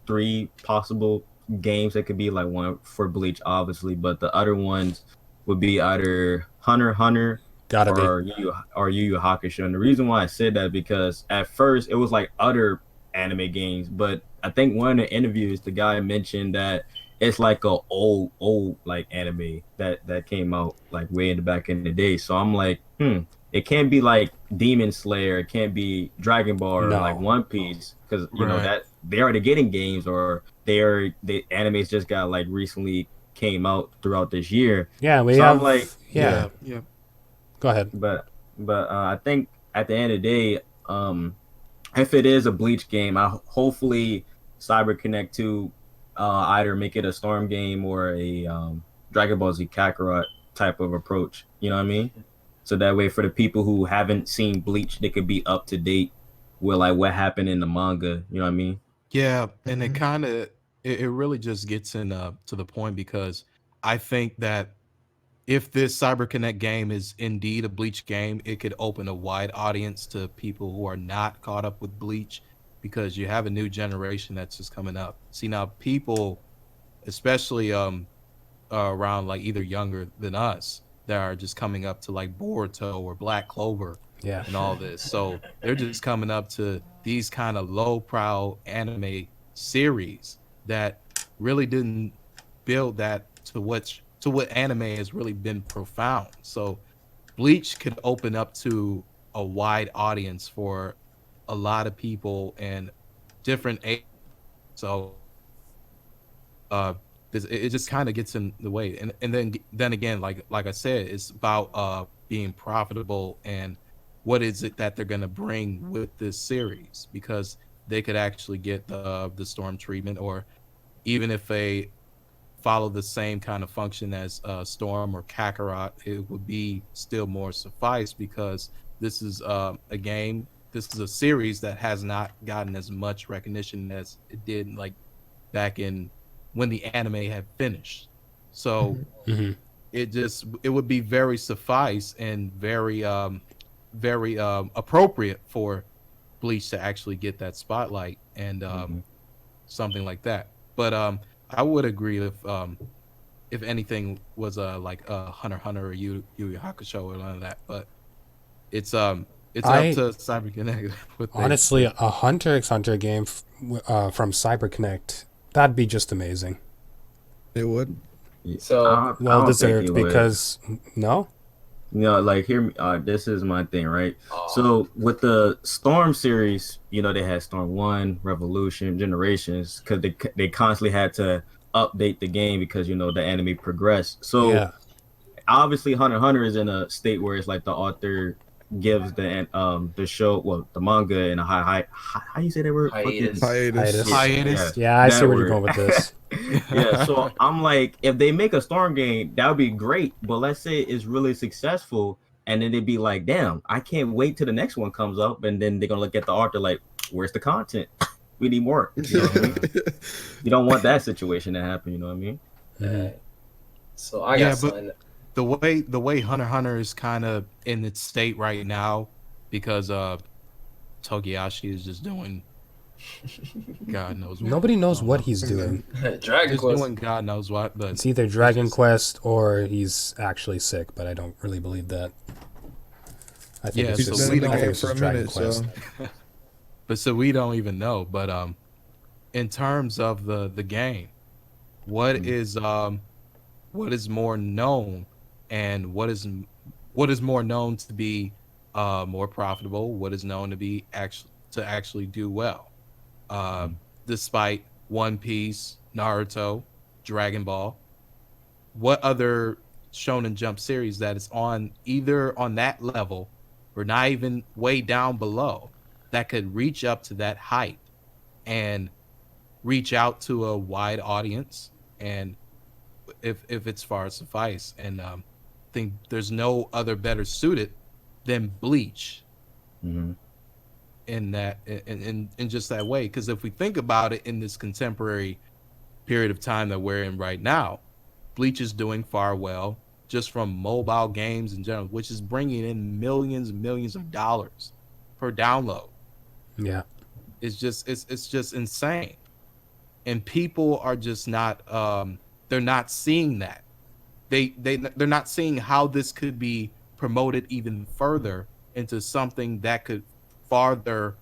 three possible games that could be like one for Bleach, obviously, but the other ones would be either Hunter x Hunter Gotta be. or Yu Yu Hakusho. And the reason why I said that because at first it was like other anime games, but I think one of the interviews the guy mentioned that it's like a old like anime that came out like way in the back in the day. So I'm like, it can't be like Demon Slayer, it can't be Dragon Ball or No. like One Piece because you know Right. that they already getting games or the animes just got like recently came out throughout this year. Yeah, we So have. I'm like, yeah. Go ahead. but I think at the end of the day, if it is a Bleach game, I hopefully Cyber Connect 2 either make it a Storm game or a Dragon Ball Z Kakarot type of approach. You know what I mean? So that way, for the people who haven't seen Bleach, they could be up to date with like what happened in the manga. You know what I mean? Yeah, and it kind of it really just gets in to the point because I think that if this CyberConnect game is indeed a Bleach game, it could open a wide audience to people who are not caught up with Bleach because you have a new generation that's just coming up. See now people, especially around like either younger than us, that are just coming up to like Boruto or Black Clover Yeah. and all this. So they're just coming up to these kind of low-brow anime series that really didn't build that to what anime has really been profound. So Bleach could open up to a wide audience for a lot of people and different ages. So it just kind of gets in the way. And then again, like I said, it's about being profitable and what is it that they're gonna bring with this series, because they could actually get the storm treatment, or even if they follow the same kind of function as Storm or Kakarot, it would be still more suffice because this is a game. This is a series that has not gotten as much recognition as it did like back in when the anime had finished. So it would be very suffice and very appropriate for Bleach to actually get that spotlight and something like that. But I would agree if anything was like Hunter x Hunter or Yu Yu Hakusho or none of that. But it's up to CyberConnect. Honestly, a Hunter x Hunter game from CyberConnect, that'd be just amazing. It would. So I Well don't think deserved it would. because no. You know, like hear me. This is my thing, right? So with the Storm series, you know, they had Storm 1, Revolution, Generations, because they constantly had to update the game because you know the anime progressed. So Yeah. obviously, Hunter x Hunter is in a state where it's like the author gives the show, well, the manga in a how you say that word? Hiatus. Hiatus. Hiatus. Yeah, I see That where you're word. going with this. Yeah, so I'm like, if they make a Storm game, that would be great. But let's say it's really successful, and then they'd be like, damn, I can't wait till the next one comes up, and then they're gonna look at the author like, where's the content? We need more. You know what I mean? You don't want that situation to happen. You know what I mean? So I got Yeah, but something. the way Hunter x Hunter is kind of in its state right now, because Togiyashi is just doing God knows what. Nobody knows what he's doing. Dragon Just Quest. doing God knows what, but It's either Dragon Quest or he's actually sick, but I don't really believe that. I think Yeah, it's so just, we I don't think get it's for a just Dragon minute, Quest. so but so we don't even know. But in terms of the game, what is more known, and what is more known to be more profitable? What is known to be actually do well? Despite One Piece, Naruto, Dragon Ball, what other Shonen Jump series that is on either on that level or not even way down below that could reach up to that height and reach out to a wide audience and if it's far suffice, and think there's no other better suited than Bleach Mm-hmm. in that in just that way. Because if we think about it in this contemporary period of time that we're in right now, Bleach is doing far well just from mobile games in general, which is bringing in millions and millions of dollars per download. Yeah. It's just insane, and people are just not they're not seeing that. They're not seeing how this could be promoted even further into something that could farther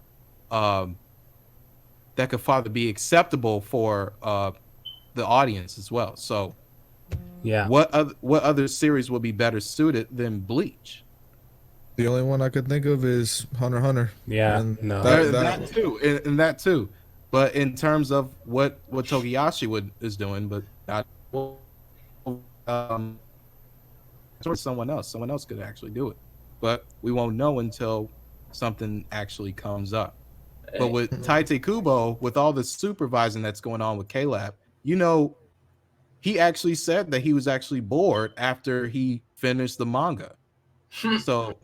be acceptable for the audience as well. So Yeah. what other series will be better suited than Bleach? The only one I could think of is Hunter x Hunter. Yeah, And no. That too, and that too. But in terms of what Togayashi is doing, but not someone else could actually do it. But we won't know until something actually comes up. But with Taite Kubo, with all the supervising that's going on with K-Lab, he actually said that he was actually bored after he finished the manga. So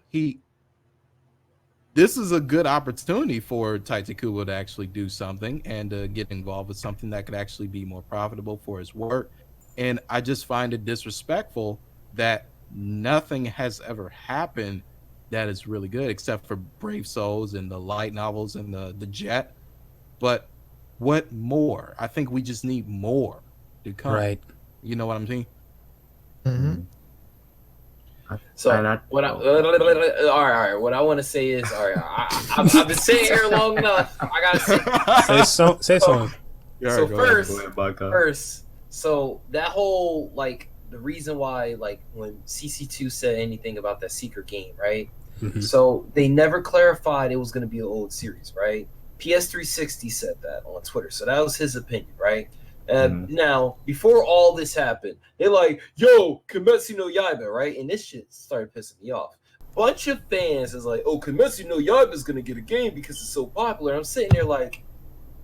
this is a good opportunity for Taite Kubo to actually do something and to get involved with something that could actually be more profitable for his work. And I just find it disrespectful that nothing has ever happened that is really good, except for Brave Souls and the light novels and the Jet. But what more? I think we just need more to come. Right. You know what I'm saying? Mm-hmm. So all right. What I want to say is, all right, I've been sitting here long enough. I gotta say something. So first, so that whole the reason why when CC2 said anything about that secret game, right? Mm-hmm. So they never clarified it was going to be an old series, right? PS360 said that on Twitter, so that was his opinion, right? Now, before all this happened, they're like, yo, Kimetsu no Yaiba, right? And this shit started pissing me off. Bunch of fans is like, oh, Kimetsu no Yaiba is going to get a game because it's so popular. I'm sitting there like,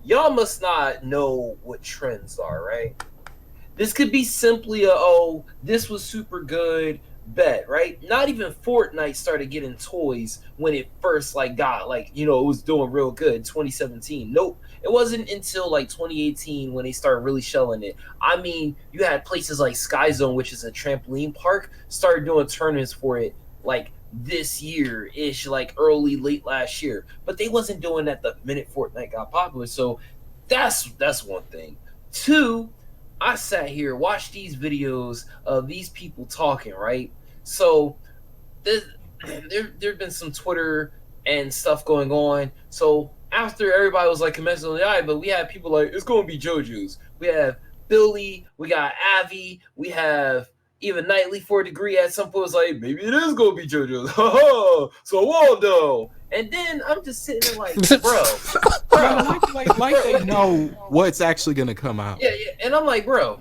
y'all must not know what trends are, right? This could be simply this was super good, bet, right? Not even Fortnite started getting toys when it first got it was doing real good, 2017. Nope. It wasn't until 2018 when they started really shelling it. I mean, you had places like Sky Zone, which is a trampoline park, started doing tournaments for it this year-ish, late last year. But they wasn't doing that the minute Fortnite got popular. So that's one thing. Two, I sat here, watched these videos of these people talking, right? So there've been some Twitter and stuff going on. So after everybody was like Kimetsu no Yaiba, we had people like, it's going to be JoJo's. We have Billy, we got Avi, we have even Nightly for a degree at some point was like, maybe it is going to be JoJo's. So Waldo. And then I'm just sitting there like, bro. They know what's actually going to come out. Yeah. And I'm like, bro,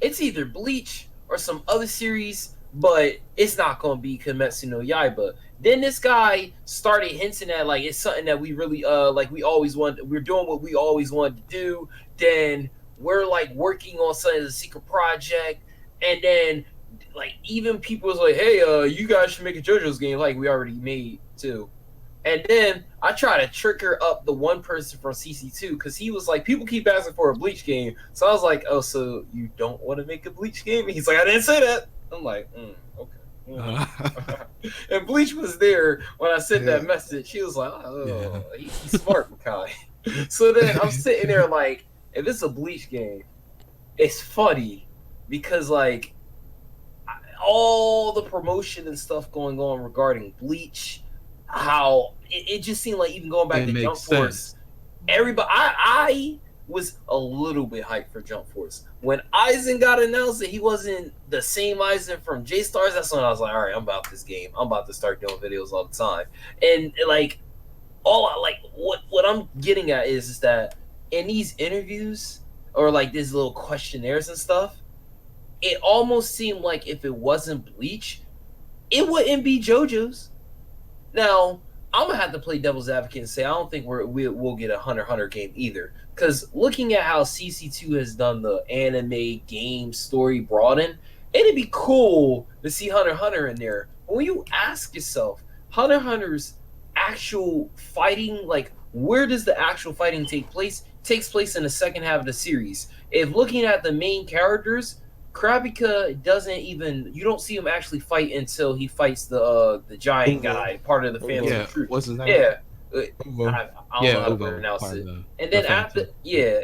it's either Bleach or some other series, but it's not going to be Kimetsu no Yaiba. Then this guy started hinting at it's something that we really we always wanted. We're doing what we always wanted to do. Then we're working on something as a secret project, and then even people was like, hey, you guys should make a JoJo's game we already made too. And then I try to trigger up the one person from CC2 because he was like, people keep asking for a Bleach game. So I was like, oh, so you don't want to make a Bleach game? And he's like, I didn't say that. I'm like, okay. And Bleach was there when I sent that message. He was like, oh, he's smart, Makai. So then I'm sitting there like, if it's a Bleach game, it's funny because all the promotion and stuff going on regarding Bleach, how it just seemed like even going back to Jump Force, everybody, I was a little bit hyped for Jump Force. When Aizen got announced that he wasn't the same Aizen from J-Stars, that's when I was like, all right, I'm about this game. I'm about to start doing videos all the time. And what I'm getting at is that in these interviews or these little questionnaires and stuff, it almost seemed like if it wasn't Bleach, it wouldn't be JoJo's. Now, I'm gonna have to play devil's advocate and say I don't think we'll get a Hunter x Hunter game either, Because looking at how CC2 has done the anime game story broaden, it'd be cool to see Hunter x Hunter in there. But when you ask yourself, Hunter x Hunter's actual fighting, like where does the actual fighting take place? Takes place in the second half of the series. If looking at the main characters, Kurapika doesn't even, you don't see him actually fight until he fights the giant guy, part of the family troop. What's his name? Yeah. I don't know how to Ugo, pronounce it. the And then family.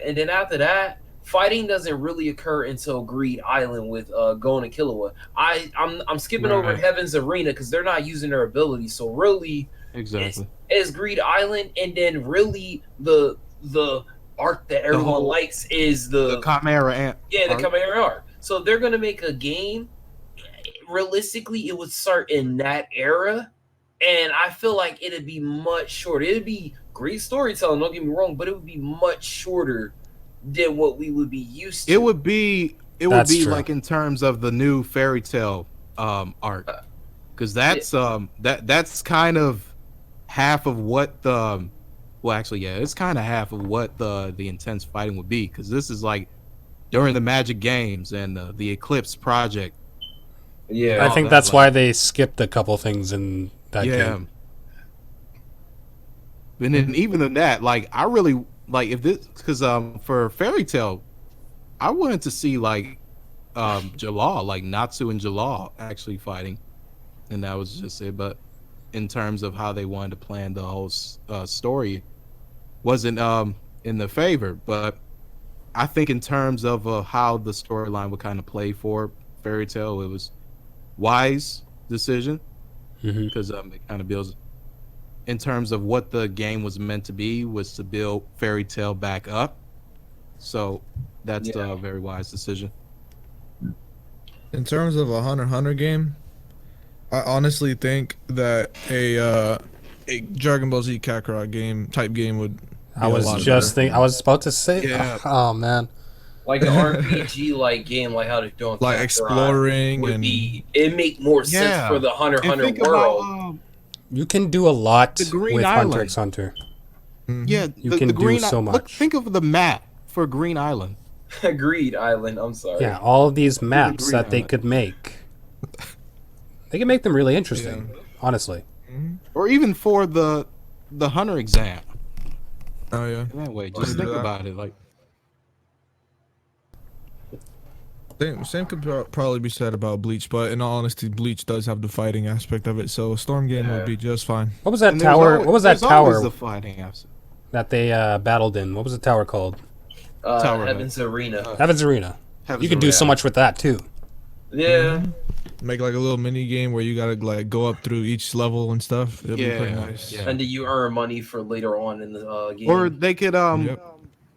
and then after that, fighting doesn't really occur until Greed Island with Gon and Killua. I'm skipping over Heaven's Arena because they're not using their abilities. So really, Exactly. it's Greed Island, and then really the arc that everyone likes is the Chimera the Chimera arc. So if they're gonna make a game, realistically, it would start in that era, and I feel like it'd be much shorter. It'd be great storytelling, don't get me wrong, but it would be much shorter than what we would be used to. It would be That's true. like in terms of the new fairy tale arc, because that's that's kind of half of what the it's kind of half of what the intense fighting would be, because this is like during the Magic Games and the Eclipse project. Yeah, I think that's why they skipped a couple things in that game. And then even in that, like I really like if this, because for Fairy Tale, I wanted to see like Jalal, like Natsu and Jalal actually fighting, and that was just it. But in terms of how they wanted to plan the whole story, wasn't in the favor. But I think in terms of how the storyline would kind of play for Fairy Tale, it was wise decision, because it kind of builds. In terms of what the game was meant to be, was to build Fairy Tale back up. So that's a very wise decision. In terms of a Hunter x Hunter game, I honestly think that a Dragon Ball Z Kakarot type game would be I was about to say, oh man, like an RPG like game, like how they're doing, like exploring would and be, it make more sense for the Hunter x Hunter world. You can do a lot with Green Hunter Island. x Hunter. Yeah, You can do so much. Look, think of the map for Green Island. Greed Island, I'm sorry. Yeah, all of these maps Green that they Island. could make. They can make them really interesting, honestly. Or even for the Hunter exam. Oh yeah. That way, just think about it. Like, Same could probably be said about Bleach, but in all honesty, Bleach does have the fighting aspect of it, so a Storm game would be just fine. What was that and there's tower? always- What was that there's always tower the fighting aspect. that they battled in? What was the tower called? Tower Heaven's Arena. Heaven's Arena. You could do so much with that too. Yeah. Make like a little mini game where you gotta like go up through each level and stuff. It'd be pretty nice. Yeah. And then you earn money for later on in the game. Or they could Yep.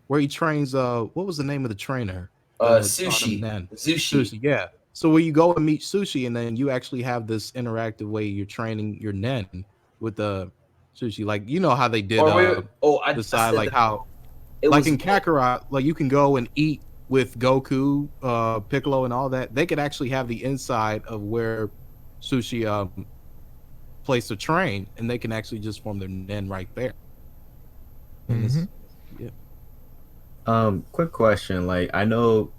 where he trains what was the name of the trainer? Taught him Sushi. then. Sushi. Yeah. So where you go and meet Sushi, and then you actually have this interactive way you're training your Nen with the Sushi. Like, you know how they did I decide like that. how It like was- in Kakarot, like you can go and eat with Goku, Piccolo, and all that. They could actually have the inside of where Sushi place to train, and they can actually just form their Nen right there. And it's- Quick question. Like, I know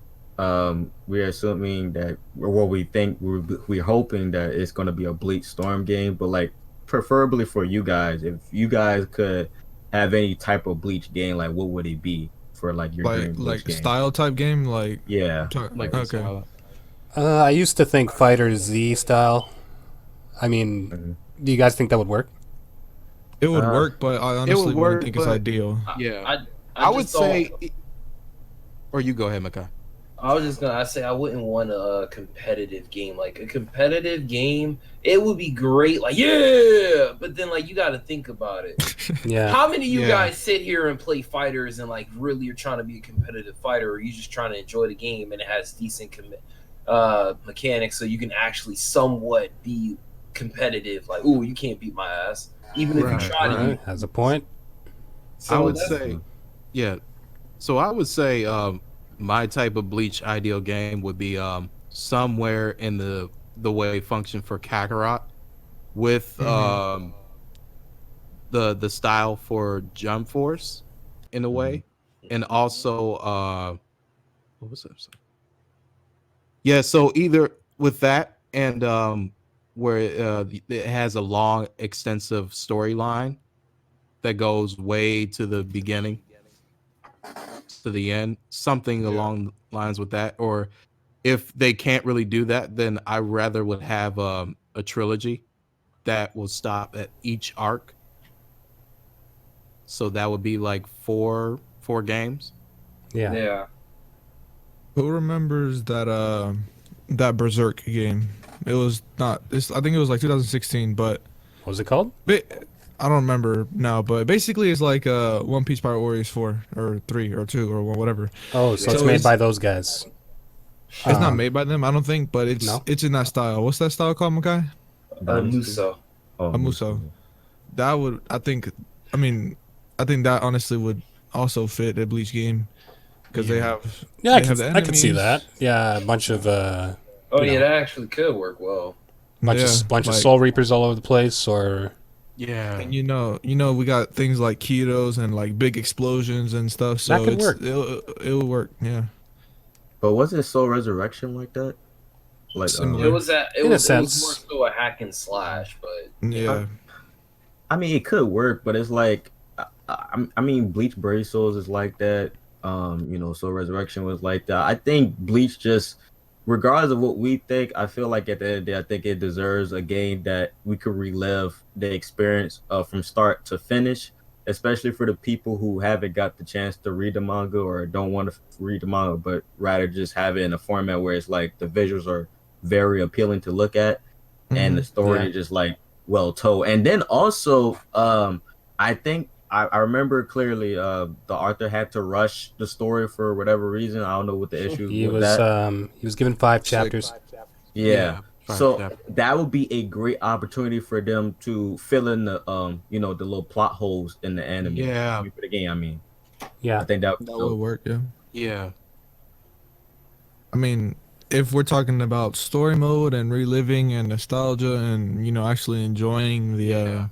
we're assuming that, or what we think, we're hoping that it's going to be a Bleach Storm game, but like, preferably for you guys, if you guys could have any type of Bleach game, like what would it be for like your dream Bleach Like game? style type game, like Yeah. like okay. I used to think Fighter Z style. I mean, do you guys think that would work? It would work, but I honestly work, wouldn't think it's but- ideal. Yeah, I I would just don't- say. Or you go ahead, Makai. I was just gonna say I wouldn't want a competitive game. Like a competitive game, it would be great. Like yeah, but then like you got to think about it. Yeah. How many of you Yeah. guys sit here and play fighters and like really you're trying to be a competitive fighter, or you just trying to enjoy the game and it has decent mechanics so you can actually somewhat be competitive? Like, ooh, you can't beat my ass, even if you try to. Right. Has a point. So I would that's- say, yeah. So I would say my type of Bleach ideal game would be somewhere in the way function for Kakarot with the style for Jump Force in a way. and also what was it? Yeah, so either with that and where it has a long, extensive storyline that goes way to the beginning to the end, something along the lines with that. Or if they can't really do that, then I rather would have a trilogy that will stop at each arc. So that would be like four games. Yeah. Yeah. Who remembers that Berserk game? It was not. I think it was like 2016, but What was it called? I don't remember now. But basically, it's like One Piece Pirate Warriors 4 or 3 or 2 or whatever. Oh, so it's So made it's- by those guys. It's not made by them, I don't think, but No? it's in that style. What's that style called, Makai? Muso. Oh, Amuso. That would, I think. I mean, I think that honestly would also fit a Bleach game because they have. Yeah, I they have the could see enemies. that. Yeah, a bunch of Oh You yeah, know. that actually could work well. bunch Yeah, of like- Soul Reapers all over the place, or Yeah. And you know, we got things like ketos and like big explosions and stuff. So That could work. It'll work. Yeah. But wasn't Soul Resurrection like that? Like Similar. It was that. It In a was more sense. so a hack and slash, but Yeah. I mean, it could work, but it's like, I mean, Bleach Brave Souls is like that. Soul Resurrection was like that. I think Bleach just, regardless of what we think, I feel like at the end of the day, I think it deserves a game that we could relive the experience from start to finish, especially for the people who haven't got the chance to read the manga or don't want to read the manga, but rather just have it in a format where it's like the visuals are very appealing to look at, and the story Yeah. is just like well told. And then also, I think I remember clearly the author had to rush the story for whatever reason. I don't know what the issue he with was that. he was given 5 chapters. Yeah. Fine, So yeah. that would be a great opportunity for them to fill in the the little plot holes in the anime. Yeah. For the game, I mean. Yeah. I think that That would work. Yeah. Yeah. I mean, if we're talking about story mode and reliving and nostalgia and actually enjoying the And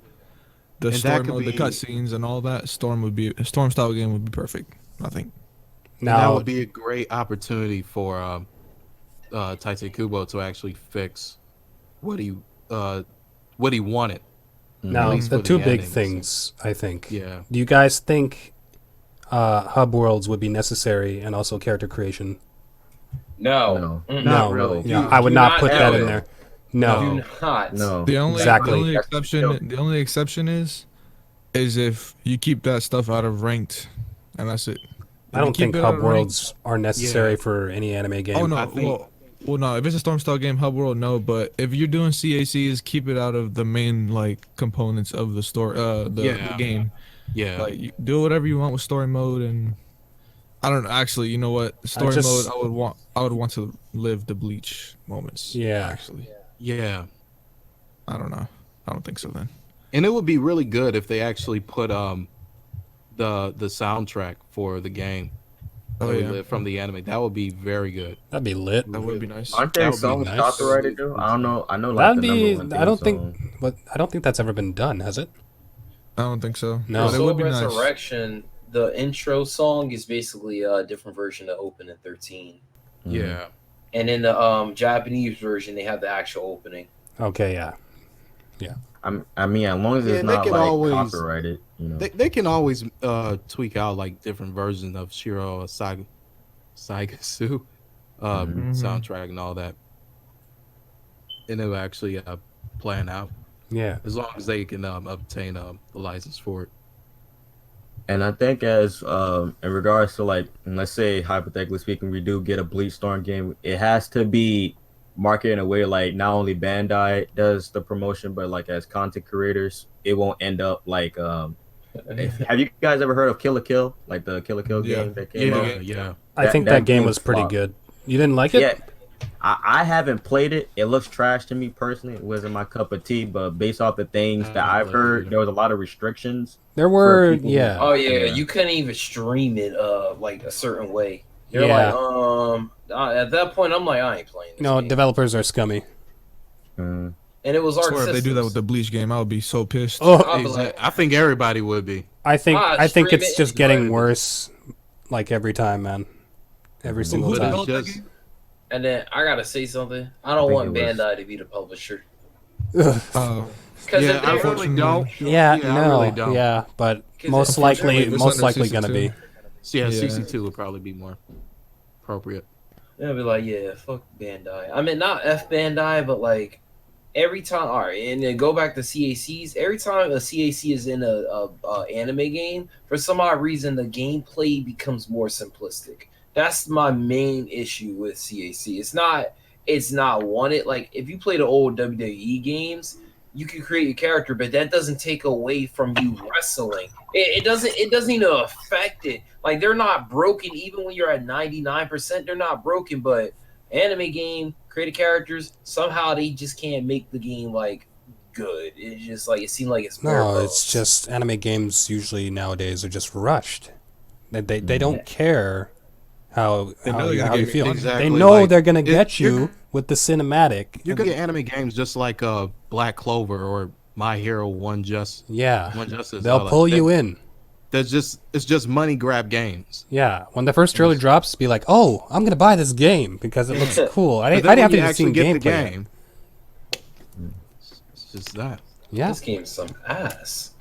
story that could mode, the be- cutscenes and all that, a Storm style game would be perfect. I think. And that Now, would be a great opportunity for Tite Kubo to actually fix what he wanted. now least the for the two big endings. things, I think. Yeah. Do you guys think hub worlds would be necessary and also character creation? no, No. Mm-mm. No, really. Yeah, Do- I would do not not put do that it. in there. No. Do not. No. Exactly. The only exception is if you keep that stuff out of ranked, and that's it. I don't If you keep think it out hub of worlds are necessary Yeah. for any anime game. Oh no, I think- well no. If it's a Storm style game, hub world, no. But if you're doing CACs, keep it out of the main components of the story, the game. Yeah. Like you do whatever you want with story mode, and I don't know. Actually, you know what? Story just- mode, I would want to live the Bleach moments. Yeah. Actually, yeah. I don't know. I don't think so then. And it would be really good if they actually put the soundtrack for the game Oh yeah, from the anime. That would be very good. That'd be lit. that would be nice. Aren't That there would be songs nice. copyrighted though? I don't know. I know like That'd the number be. one I don't theme think. song. But I don't think that's ever been done, has it? I don't think so. No. But it Soul would be nice. Resurrection, the intro song is basically a different version of Open in 13. Yeah. And in the Japanese version, they have the actual opening. Okay. Yeah. I mean, as long as Yeah, it's they not can like always- copyrighted, They can always tweak out like different versions of Shiro Saigasu soundtrack and all that. And it'll actually plan out Yeah. as long as they can obtain the license for it. And I think as in regards to like, let's say hypothetically speaking, we do get a Bleach Storm game, it has to be marketed in a way like not only Bandai does the promotion, but like as content creators, it won't end up like. Have you guys ever heard of Kill la Kill? Like the Kill la Kill Yeah. game that came Yeah, out? yeah. I think that that game game was pretty flopped. good. You didn't like it? Yeah. I haven't played it. It looks trash to me personally. It wasn't my cup of tea, but based off the things that I've heard, there was a lot of restrictions. There were. people- Yeah. Oh yeah, Yeah. you couldn't even stream it like a certain way. You're Yeah. like, at that point, I'm like, I ain't playing this No, game. developers are scummy. Mm. And it was I Arc swear if they do that with Systems. the Bleach game, I would be so pissed. Oh, I'll be like, I think everybody would be. I think Ah, I think stream it's it just and getting play it. worse. like every time, man. Every single But time. it's just And then I gotta say something. I don't think want it was- Bandai to be the publisher. Oh, Because yeah, I if they're really don't. Yeah, I no, really don't. yeah, but 'Cause most it's likely under gonna be. CC2. Yeah, Yeah. CC2 would probably be more appropriate. they'll be like, yeah, fuck Bandai. I mean, not F Bandai, but like every time. All right, and then go back to CACs. Every time a CAC is in a anime game, for some odd reason, the gameplay becomes more simplistic. That's my main issue with CAC. It's not wanted. Like if you play the old WWE games, you can create your character, but that doesn't take away from you wrestling. It doesn't even affect it. Like they're not broken even when you're at 99%. They're not broken, but anime game created characters somehow they just can't make the game like good. It's just like it seems like it's bare No, bones. it's just anime games usually nowadays are just rushed. They don't care how They know they're gonna how you get- feel. exactly, They know like, they're gonna it- get you're- you with the cinematic. You can get anime games just like Black Clover or My Hero One Justice. Yeah, One Justice. they'll pull you in. It's just money grab games. Yeah, when the first trailer drops, be like, "Oh, I'm gonna buy this game because it looks cool." I But didn't then have when to you see actually get gameplay. the yet. game. It's just that. Yeah. This game's some ass.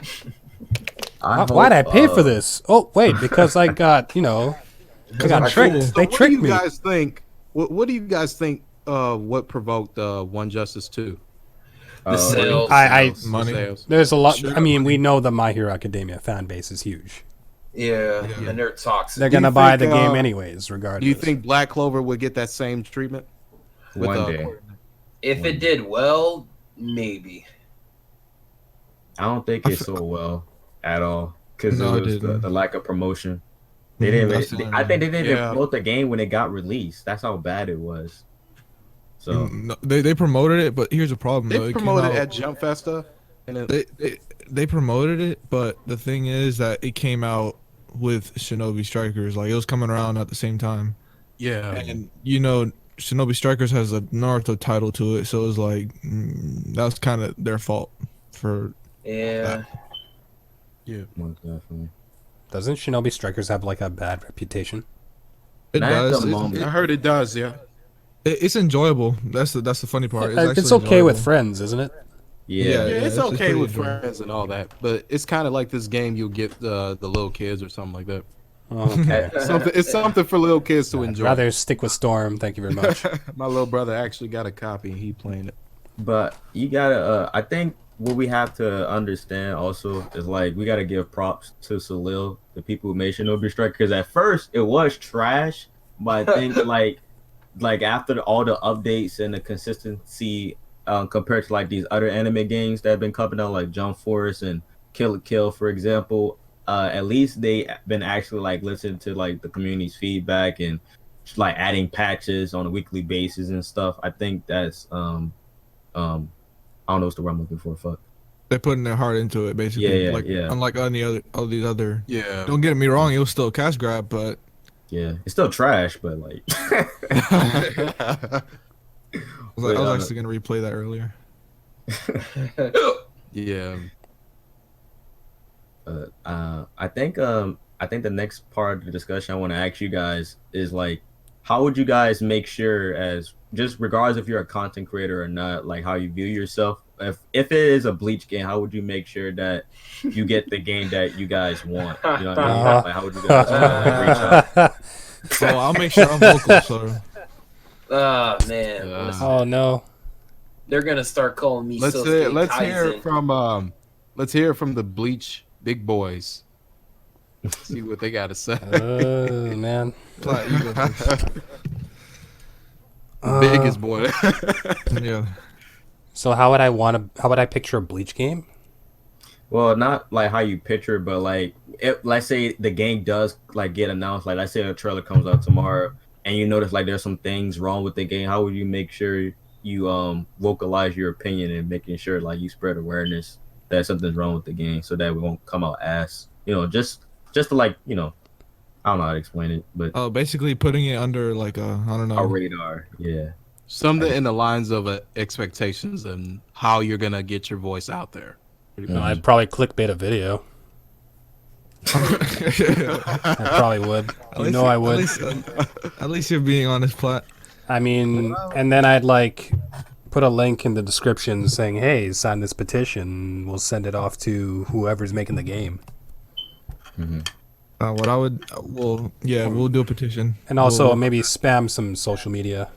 Why'd I pay for this? Oh, wait, because I got I got I'm tricked. cool. They What do tricked you me. guys think? What do you guys think? What provoked One Justice 2? The sales. money. Sales. There's a lot. Sure. I mean, we know the My Hero Academia fan base is huge. Yeah, and they're toxic. They're Do you gonna buy think, the game uh, anyways, regardless. Do you think Black Clover would get that same treatment? With, One day. If it did well, maybe. I don't think it sold well at all because No, it it was didn't. the lack of promotion. They Mhm, didn't. that's Even, the I think they didn't even Yeah. promote the game when it got released. That's how bad it was. So No, they promoted it, but here's a problem though. They It came promoted out- at Jump Festa, and it, they promoted it, but the thing is that it came out with Shinobi Strikers. Like it was coming around at the same time, yeah, and Shinobi Strikers has a Naruto title to it, so it was like that was kind of their fault for. Yeah. most definitely. Doesn't Shinobi Strikers have like a bad reputation? It Not at does. the moment. I heard it does. Yeah, It's enjoyable. That's the funny part. It's actually okay with enjoyable. friends, isn't it? Yeah. Yeah. it's it's okay pretty with enjoyable. friends and all that, but it's kind of like this game you'll get the little kids or something like that. Oh, okay. It's something for little kids to enjoy. Rather stick with Storm. Thank you very much. My little brother actually got a copy and he playing it. But you gotta. I think what we have to understand also is like we gotta give props to Salil, the people who made Shinobi Strike, because at first it was trash, but I think like after all the updates and the consistency compared to like these other anime games that have been coming out like Jump Force and Kill la Kill, for example, at least they been actually like listening to like the community's feedback and like adding patches on a weekly basis and stuff. I think that's I don't know what's the word I'm looking for. Fuck. They're putting their heart into it, basically. Yeah, like yeah. unlike all these other. Yeah. Don't get me wrong, it was still a cash grab, but Yeah, it's still trash, but like I was Wait, actually gonna replay that earlier. Yeah. I think the next part of the discussion I want to ask you guys is like, how would you guys make sure, as just regardless if you're a content creator or not, like how you view yourself, if it is a Bleach game, how would you make sure that you get the game that you guys want? You know what I mean? Like, how would you guys reach out? So I'll make sure I'm vocal. So Oh man, Oh no. they're gonna start calling me. Let's Sosuke hear Kaizen. from the Bleach big boys. See what they got to say. Oh man. Biggest boy. yeah, So how would I picture a Bleach game? Well, not like how you picture it, but like, let's say the game does like get announced. Like, let's say a trailer comes out tomorrow, and you notice like there's some things wrong with the game. How would you make sure you vocalize your opinion and making sure like you spread awareness that something's wrong with the game, so that we won't come out ass? Just to like, I don't know how to explain it, but basically putting it under like I don't know. our radar. Yeah. Something in the lines of expectations and how you're gonna get your voice out there. Pretty much. I'd probably clickbait a video. I probably would. You know I would. At least you're being honest, Plat. I mean, and then I'd like put a link in the description saying, "Hey, sign this petition. We'll send it off to whoever's making the game." What I would, well, yeah, we'll do a petition. And also We'll- maybe spam some social media.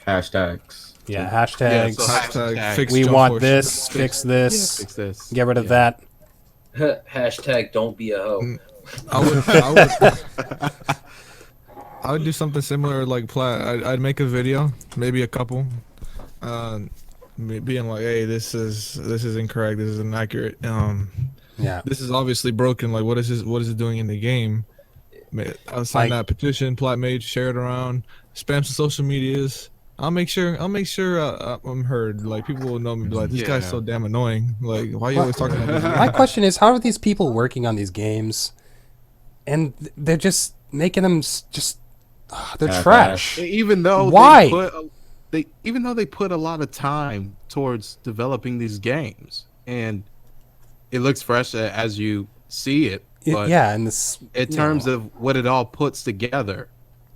Hashtags. Yeah, hashtags. so Hashtag fix We Jump want Force. this. Fix this. Fix this. Get rid of that. Hashtag don't be a hoe. I would do something similar like Plat. I'd make a video, maybe a couple, being like, hey, this is incorrect. This is inaccurate. Yeah. This is obviously broken. Like, what is this? What is it doing in the game? I'll sign that petition. Plat made, share it around, spam some social medias. I'll make sure I'm heard. Like, people will know me. Be like, this guy's so damn annoying. Like, why are you always talking about this? My question is, how are these people working on these games, and they're just making them they're trash. Even though Why? Even though they put a lot of time towards developing these games, and it looks fresh as you see it. But Yeah, and this in terms of what it all puts together,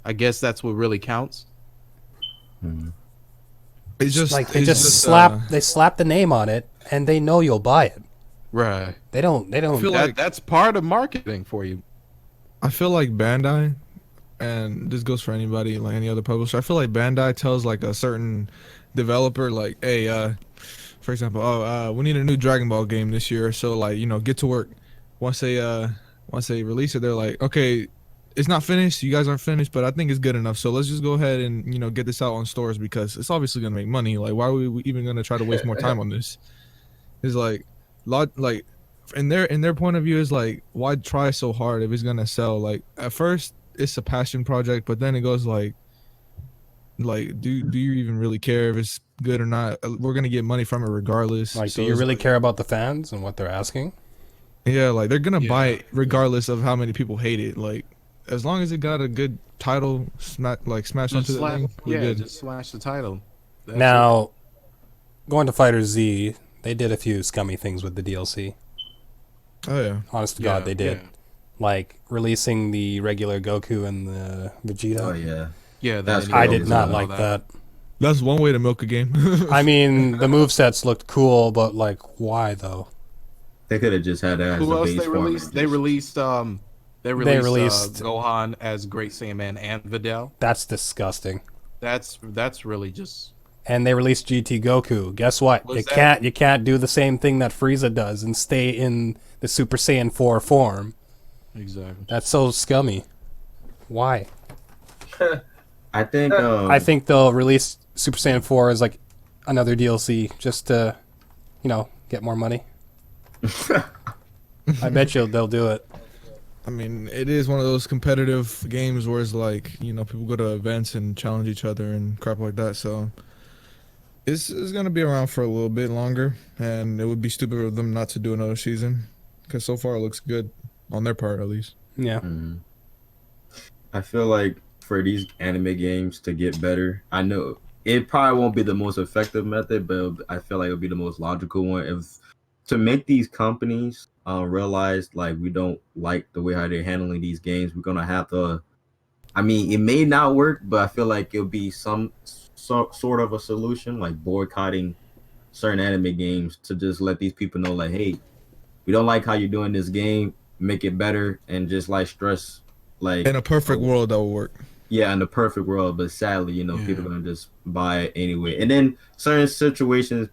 I guess that's what really counts. It's just like they it's just slap the name on it, and they know you'll buy it. Right. They don't. feel like That's part of marketing for you. I feel like Bandai, and this goes for anybody, like any other publisher. I feel like Bandai tells like a certain developer, like, hey, for example, we need a new Dragon Ball game this year, so like, get to work. Once they release it, they're like, okay, it's not finished, you guys aren't finished, but I think it's good enough. So let's just go ahead and get this out on stores because it's obviously gonna make money. Like, why are we even gonna try to waste more time on this? It's like in their point of view is like, why try so hard if it's gonna sell? Like, at first it's a passion project, but then it goes like do you even really care if it's good or not? We're gonna get money from it regardless. Like, So do you it's really like, care about the fans and what they're asking? yeah, like they're gonna buy it regardless of how many people hate it. Like, as long as it got a good title, smash onto the thing, we're good. Just slash the title. That's Now, going to Fighter Z, they did a few scummy things with the DLC. Oh yeah, Honest to God, they did. Like releasing the regular Goku and the Vegeta. Oh yeah. Yeah, That's I cool. did not all like that. that's one way to milk a game. I mean, the movesets looked cool, but like, why though? They could have just had that as Who a else base they form. released? They released Gohan as Great Saiyaman and Videl. That's disgusting. That's really just And they released GT Goku. Guess what? Was You can't do the same thing that Frieza does and stay in the Super Saiyan 4 form. exactly. That's so scummy. Why? I think I think they'll release Super Saiyan 4 as like another DLC just to, get more money. I bet they'll do it. I mean, it is one of those competitive games where it's like, people go to events and challenge each other and crap like that. So it's gonna be around for a little bit longer, and it would be stupid of them not to do another season because so far it looks good on their part, at least. Yeah. I feel like for these anime games to get better, I know it probably won't be the most effective method, but I feel like it'll be the most logical one. If to make these companies realize like we don't like the way how they're handling these games, we're gonna have to. I mean, it may not work, but I feel like it'll be some sort of a solution, like boycotting certain anime games to just let these people know, like, hey, we don't like how you're doing this game. Make it better, and just like stress. Like, In a perfect world, that will work. yeah, in the perfect world, but sadly, people are gonna just buy it anyway. And then certain situations,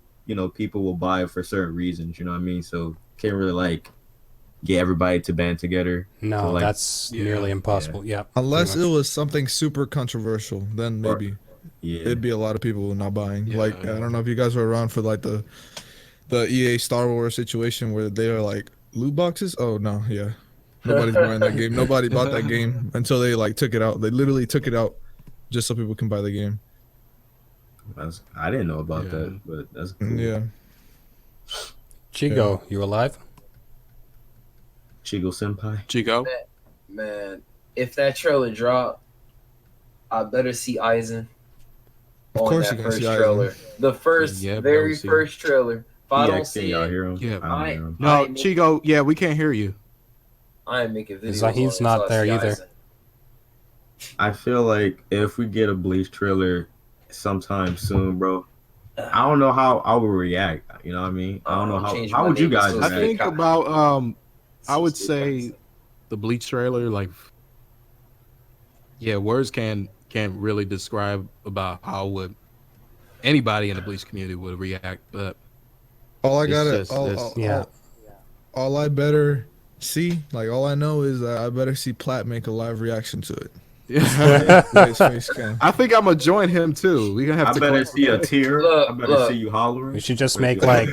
people will buy it for certain reasons. You know what I mean? So can't really like get everybody to band together. No, So, like, that's nearly impossible. Yeah. Unless it was something super controversial, then maybe yeah, it'd be a lot of people not buying. Yeah, Like, I don't know if you guys were around for like the EA Star Wars situation where they were like loot boxes. Oh no, yeah. Nobody's buying that game. Nobody bought that game until they like took it out. They literally took it out just so people can buy the game. I didn't know about that, but that's cool. Yeah. Chigo, you alive? Chigo-Senpai. Chigo. Man, if that trailer drop, I better see Aizen. Of On course that you're gonna first see Aizen. trailer. The first, Yeah, very bro, see. first trailer. If I don't EXA, see y'all it, hear him? Yeah. I don't hear him. No, Chigo. Yeah, we can't hear you. I ain't making videos. Zahin's on not there guys. either. I feel like if we get a Bleach trailer sometime soon, bro, I don't know how I would react. You know what I mean? I don't know how would you guys to react? I think about I would say the Bleach trailer, like, yeah, words can't really describe about how would anybody in the Bleach community would react, but All I it's gotta, just- all I better see, like all I know is that I better see Platt make a live reaction to it. With his face cam. I think I'm gonna join him too. We're gonna have I to better see a tear. Look, I better look. see you hollering. We should just Where's make your- like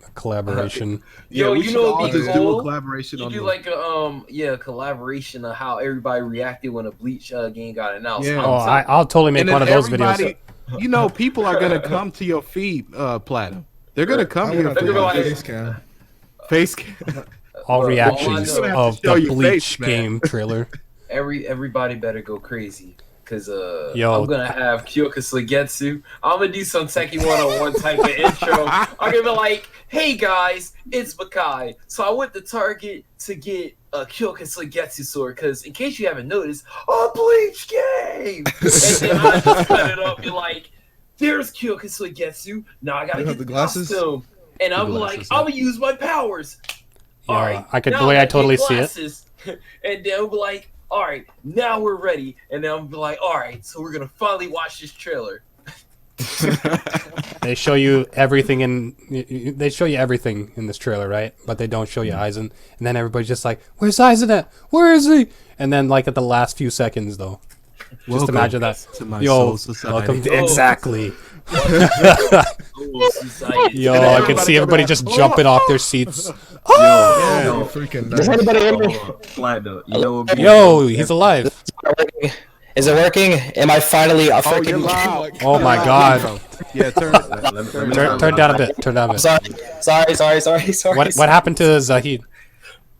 a collaboration. Yo, we you should know all what'd be just do a cool? collaboration You on do the- like a collaboration of how everybody reacted when a Bleach game got announced. Yeah. I'm Oh, telling- I'll totally make and one then of those videos. everybody, you know, people are gonna come to your feed, Platinum. They're gonna come I to would your have to They're gonna watch be like- face cam. face. All Look, reactions all I know- of Show the your Bleach face, man. game trailer. everybody better go crazy. Cause Yo. I'm gonna have Kyoka Suigetsu. I'm gonna do some Techie 101 type of intro. I'm gonna be like, hey guys, it's Makai. So I went to Target to get a Kyoka Suigetsu sword, because in case you haven't noticed, a Bleach game! And then I just cut it up and like, there's Kyoka Suigetsu. Now I gotta You get have the the glasses? costume. And I'm like, glasses, I'm gonna use my powers. Yeah, Alright, I could. now The way I get totally see it. glasses. And then I'll be like, all right, now we're ready. And then I'll be like, all right, so we're gonna finally watch this trailer. They show you everything they show you everything in this trailer, right? But they don't show you Aizen, and then everybody's just like, "Where's Aizen at? Where is he?" And then, like at the last few seconds, though, just Welcome imagine that. to my Yo, soul society. welcome to, Oh. exactly. Oh, society. Yo, And I everybody can see everybody gonna- just jumping off their seats. Yeah, Yo, you're freaking Does nice. anybody hear me? Platinum. You know what? Yo, he's alive. Is it working? Am I finally a Oh, you're freaking? loud. Oh my You're God. loud, bro. Yeah, turn. Turn down a bit. Turn down a bit. Sorry. What happened to Zahid?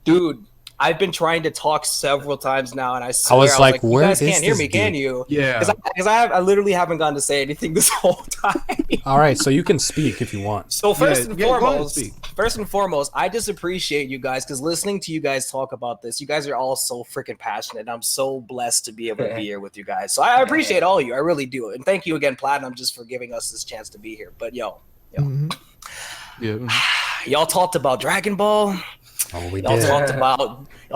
Dude, I've been trying to talk several times now, and I swear, I was like, you where guys is can't hear this me, can dude? you? Yeah. Because I literally haven't gotten to say anything this whole time. All right, so you can speak if you want. So first and go ahead and foremost, speak. I just appreciate you guys, because listening to you guys talk about this, you guys are all so freaking passionate, and I'm so blessed to be able to be here with you guys. So I appreciate all of you, I really do, and thank you again, Platinum, just for giving us this chance to be here. But Mhm. Yeah. y'all talked about Dragon Ball. Oh, we Y'all did.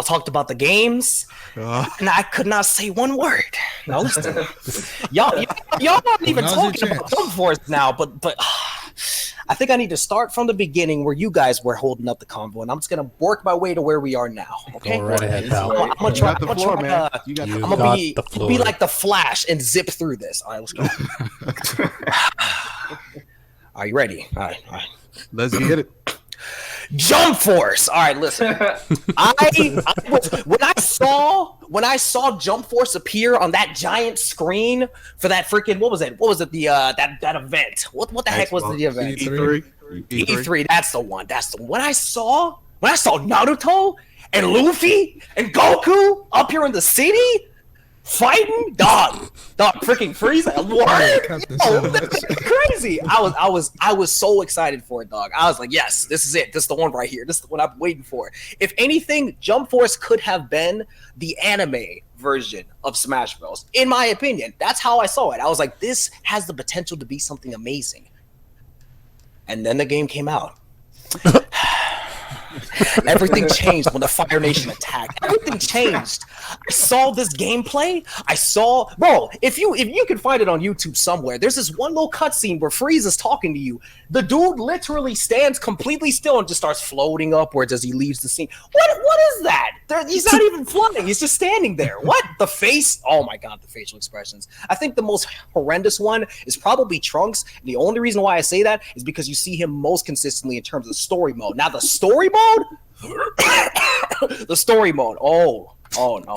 talked about the games, and I could not say one word. Now listen, y'all aren't even Now's your talking about chance. Jump Force now, but I think I need to start from the beginning where you guys were holding up the convo, and I'm just gonna work my way to where we are now. Okay, Go right ahead, pal. I'm gonna You try. got the I'm gonna floor, try, man. You got the You I'm floor. gonna got the be floor. like the Flash and zip through this. All right, let's go. Are you ready? All right. Let's get it. Jump Force. All right, listen. When I saw Jump Force appear on that giant screen for that freaking what was it? The that event? What the heck was the event? E3. E3. That's the one. When I saw Naruto and Luffy and Goku up here in the city fighting, dog, freaking Frieza. What? Captain Oh, Seven. that's crazy. I was so excited for it, dog. I was like, yes, this is it. This is the one right here. This is the one I've been waiting for. If anything, Jump Force could have been the anime version of Smash Bros. In my opinion, that's how I saw it. I was like, this has the potential to be something amazing. And then the game came out. Everything changed when the Fire Nation attacked. Everything changed. I saw this gameplay. Bro, if you can find it on YouTube somewhere, there's this one little cutscene where Frieza's talking to you. The dude literally stands completely still and just starts floating upwards as he leaves the scene. What is that? He's not even flying. He's just standing there. What? The face? Oh my God, the facial expressions. I think the most horrendous one is probably Trunks. And the only reason why I say that is because you see him most consistently in terms of story mode. Now the story mode? The story mode. Oh no.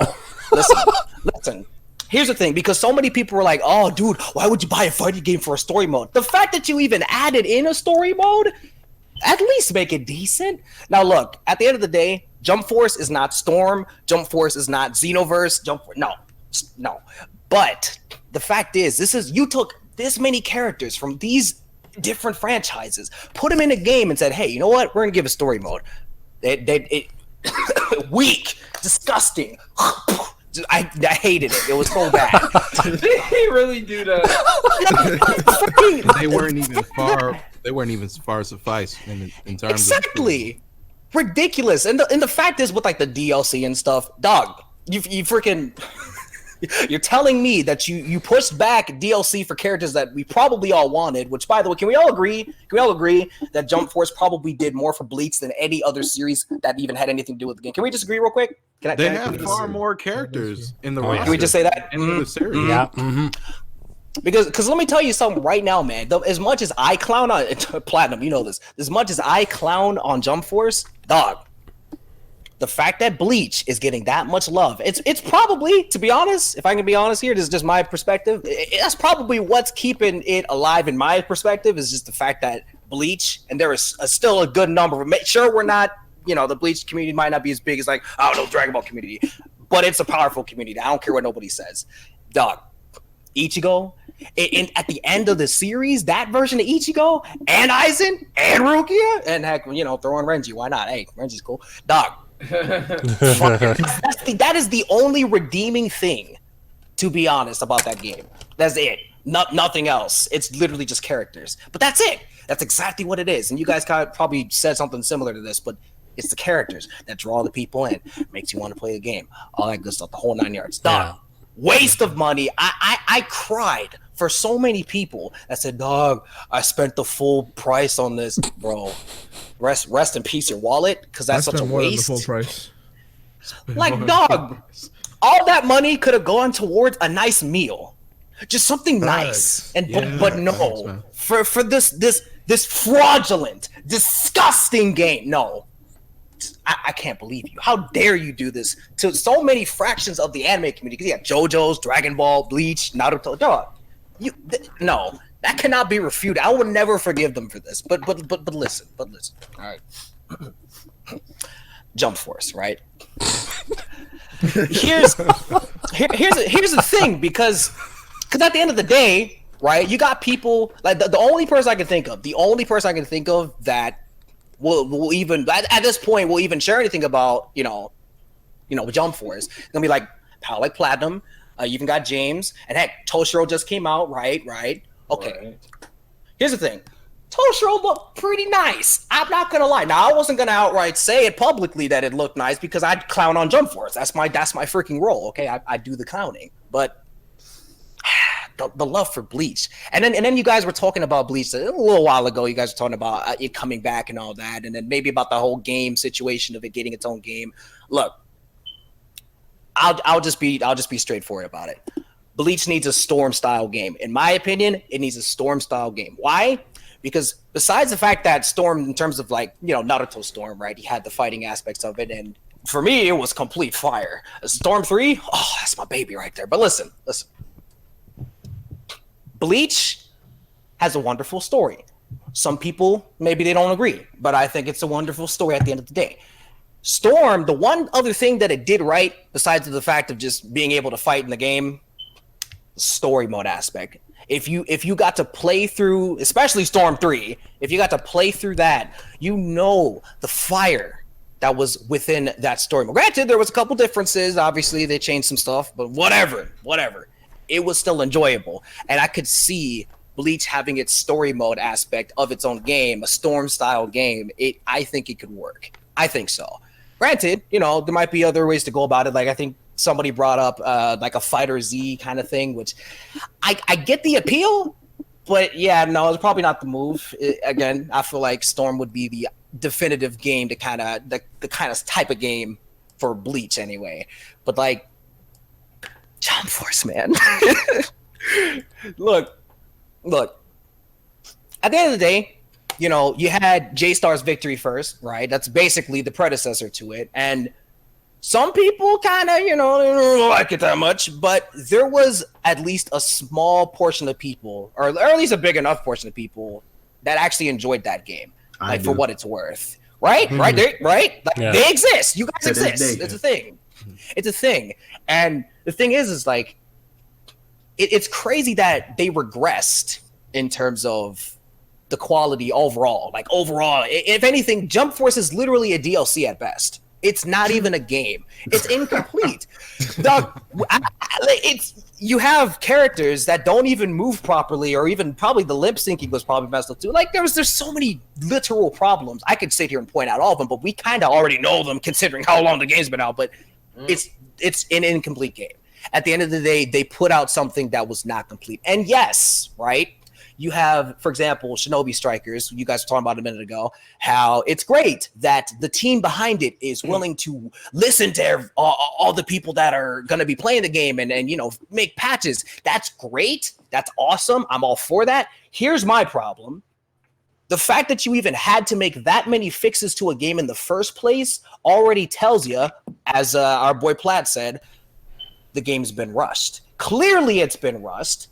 Listen. Here's the thing, because so many people were like, oh, dude, why would you buy a fighting game for a story mode? The fact that you even added in a story mode, at least make it decent. Now, look, at the end of the day, Jump Force is not Storm. Jump Force is not Xenoverse. No. But the fact is, you took this many characters from these different franchises, put them in a game and said, hey, you know what? We're going to give a story mode. Weak, disgusting. I hated it. It was so bad. Did he really do that? They weren't even far. They weren't even far suffice in terms exactly. Ridiculous. And the fact is, with like the DLC and stuff, dog, you freaking. You're telling me that you pushed back DLC for characters that we probably all wanted, which, by the way, can we all agree that Jump Force probably did more for Bleach than any other series that even had anything to do with the game? Can we disagree real quick? They have far more characters in the roster. Can we just say that? In the series. Yeah. Because let me tell you something right now, man. As much as I clown on Platinum, you know this. As much as I clown on Jump Force, dog, the fact that Bleach is getting that much love, it's probably, to be honest, if I can be honest here, this is just my perspective, that's probably what's keeping it alive in my perspective, is just the fact that Bleach, and there is still a good number of, sure, we're not, the Bleach community might not be as big as, like, I don't know, Dragon Ball community, but it's a powerful community. I don't care what nobody says. Dog, Ichigo, at the end of the series, that version of Ichigo, and Aizen, and Rukia, and heck, throw in Renji, why not? Hey, Renji's cool. Dog, that is the only redeeming thing, to be honest, about that game. That's it. Nothing else. It's literally just characters. But that's it. That's exactly what it is. And you guys probably said something similar to this, but it's the characters that draw the people in, makes you want to play the game, all that good stuff, the whole 9 yards. Dog, waste of money. I cried for so many people that said, dog, I spent the full price on this, bro. Rest in peace, your wallet, because that's such a waste. Than the full price. Like, dog, all that money could have gone towards a nice meal, just something nice. And but no, for this fraudulent, disgusting game. No, I can't believe you. How dare you do this to so many fractions of the anime community? Because you got JoJo's, Dragon Ball, Bleach, Naruto. Dog, no. That cannot be refuted. I would never forgive them for this. But listen. All right. Jump Force, right? Here's the thing, because at the end of the day, right? You got people like the only person I can think of that will even at this point will even share anything about Jump Force. It's gonna be like Platinum. You even got James, and heck, Toshiro just came out, right? Okay, right. Here's the thing. Toshiro looked pretty nice. I'm not gonna lie. Now, I wasn't gonna outright say it publicly that it looked nice because I'd clown on Jump Force. That's my freaking role. Okay, I do the clowning. But the love for Bleach, and then you guys were talking about Bleach a little while ago. You guys were talking about it coming back and all that, and then maybe about the whole game situation of it getting its own game. Look, I'll just be straightforward about it. Bleach needs a Storm-style game. In my opinion, it needs a Storm-style game. Why? Because besides the fact that Storm, in terms of Naruto Storm, right? He had the fighting aspects of it, and for me, it was complete fire. Storm 3, oh, that's my baby right there. But listen. Bleach has a wonderful story. Some people, maybe they don't agree, but I think it's a wonderful story at the end of the day. Storm, the one other thing that it did right, besides the fact of just being able to fight in the game, story mode aspect. If you got to play through, especially Storm 3, if you got to play through that, the fire that was within that story mode. Granted, there was a couple differences. Obviously, they changed some stuff, but whatever. It was still enjoyable. And I could see Bleach having its story mode aspect of its own game, a Storm-style game. I think it could work. I think so. Granted, there might be other ways to go about it. Like, I think somebody brought up like a Fighter Z kind of thing, which I get the appeal, but yeah, no, it's probably not the move. Again, I feel like Storm would be the definitive game to kind of the kind of type of game for Bleach anyway. But like Jump Force, man. Look. At the end of the day, you had J-Star's Victory first, right? That's basically the predecessor to it, and some people kind of, don't like it that much, but there was at least a small portion of people, or at least a big enough portion of people that actually enjoyed that game, for what it's worth. Right? Mm-hmm. Right? Like, yeah. They exist. You guys exist. It's a thing. It's a thing. And the thing is like, it's crazy that they regressed in terms of the quality overall. Like, overall, if anything, Jump Force is literally a DLC at best. It's not even a game. It's incomplete. Dog, you have characters that don't even move properly, or even probably the lip syncing was probably messed up too. Like there's so many literal problems. I could sit here and point out all of them, but we kind of already know them considering how long the game's been out. But it's an incomplete game. At the end of the day, they put out something that was not complete. And yes, right? You have, for example, Shinobi Strikers, you guys were talking about a minute ago, how it's great that the team behind it is willing to listen to all the people that are going to be playing the game and you know, make patches. That's great. That's awesome. I'm all for that. Here's my problem. The fact that you even had to make that many fixes to a game in the first place already tells you, as our boy Platt said, the game's been rushed. Clearly it's been rushed.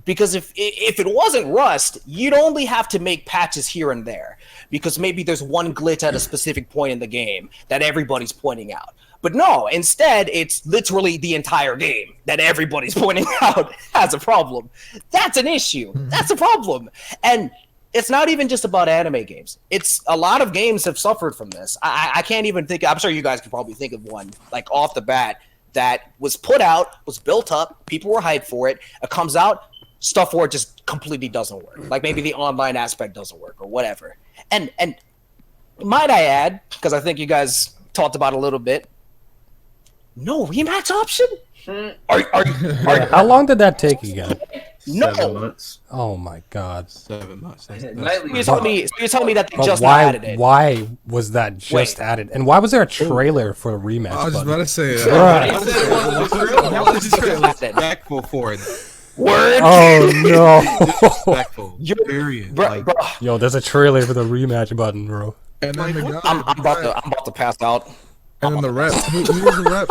Because if it wasn't rust, you'd only have to make patches here and there, because maybe there's one glitch at a specific point in the game that everybody's pointing out. But no, instead, it's literally the entire game that everybody's pointing out has a problem. That's an issue. That's a problem. And it's not even just about anime games. It's a lot of games have suffered from this. I can't even think. I'm sure you guys can probably think of one like off the bat that was put out, was built up, people were hyped for it. It comes out. Stuff for it just completely doesn't work. Like maybe the online aspect doesn't work or whatever. And might I add, because I think you guys talked about it a little bit, no rematch option? How long did that take again? No. 7 months. Oh my God. 7 months. You're telling me that they But just why? added it. Why was that just added? And why was there a trailer for a rematch? I was just about to say Respectful for it. Word. Oh no! Respectful. Period. Bro, Like, bro, Yo, there's a trailer for the rematch button, bro. And then the guy, I'm about to pass out. and then the rep. Who was the rep?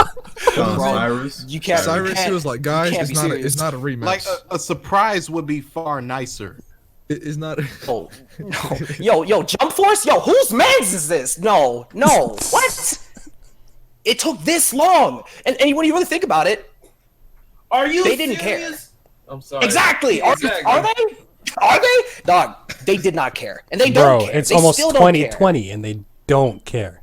Cyrus. You can't. Cyrus. He was like, guys, can't it's be not. serious. It's not a rematch. like a surprise would be far nicer. It's not. Oh, no. Yo, Jump Force? Yo, whose mans is this? No. What? It took this long. And when you really think about it, they didn't care. I'm sorry. Exactly. Are they? Are they? Dog, they did not care. And they Bro, don't care. it's they almost still don't care. 2020 and they don't care.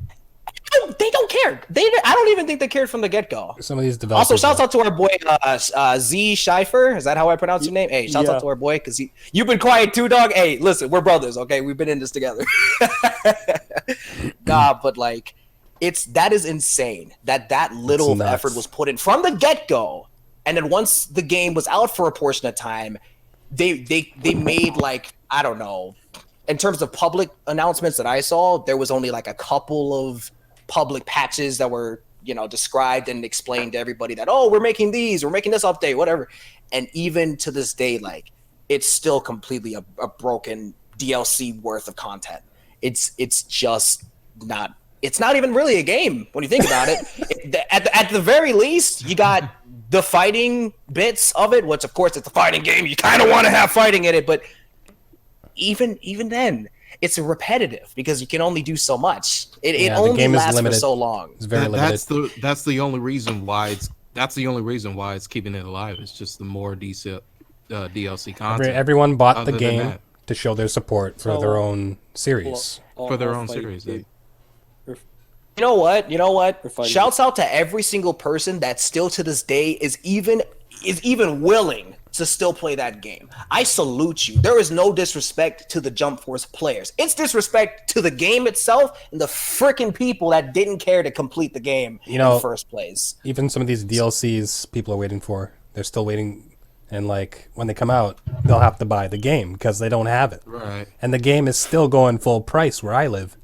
They don't care. I don't even think they cared from the get-go. Some of these developers. Also, shouts out to our boy ZahinShaifur. Is that how I pronounce your name? Hey, shouts out to our boy, because you've been quiet too, dog. Hey, listen, we're brothers, okay? We've been in this together. Nah, but like, that is insane that little of effort was put in from the get-go. And then once the game was out for a portion of time, they made, like, I don't know, in terms of public announcements that I saw, there was only like a couple of public patches that were, you know, described and explained to everybody that, oh, we're making this update, whatever. And even to this day, like, it's still completely a broken DLC worth of content. It's just not. It's not even really a game when you think about it. At the very least, you got the fighting bits of it, which of course it's a fighting game. You kind of want to have fighting in it, but even then, it's repetitive because you can only do so much. It only lasts for so long. It's very limited. That's the only reason why it's keeping it alive. It's just the more DLC content. Everyone bought the game to show their support for their own series. For their own series. You know what? Shouts out to every single person that still to this day is even willing to still play that game. I salute you. There is no disrespect to the Jump Force players. It's disrespect to the game itself and the freaking people that didn't care to complete the game in the first place. Even some of these DLCs people are waiting for, they're still waiting. And like when they come out, they'll have to buy the game because they don't have it. Right. And the game is still going full price where I live.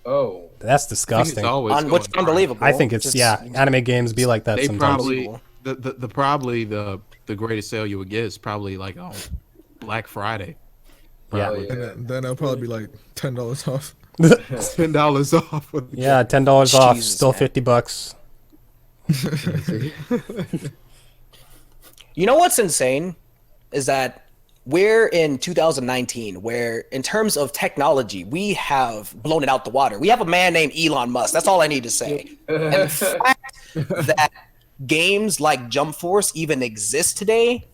Oh. That's disgusting. Which is unbelievable. I think it's anime games be like that they sometimes. Probably the greatest sale you would get is probably like on Black Friday. Probably. Yeah. And then it'll probably be like $10 off. $10 off. Yeah, $10 off, still $50. You know what's insane is that we're in 2019, where in terms of technology, we have blown it out the water. We have a man named Elon Musk. That's all I need to say. And the fact that games like Jump Force even exist today,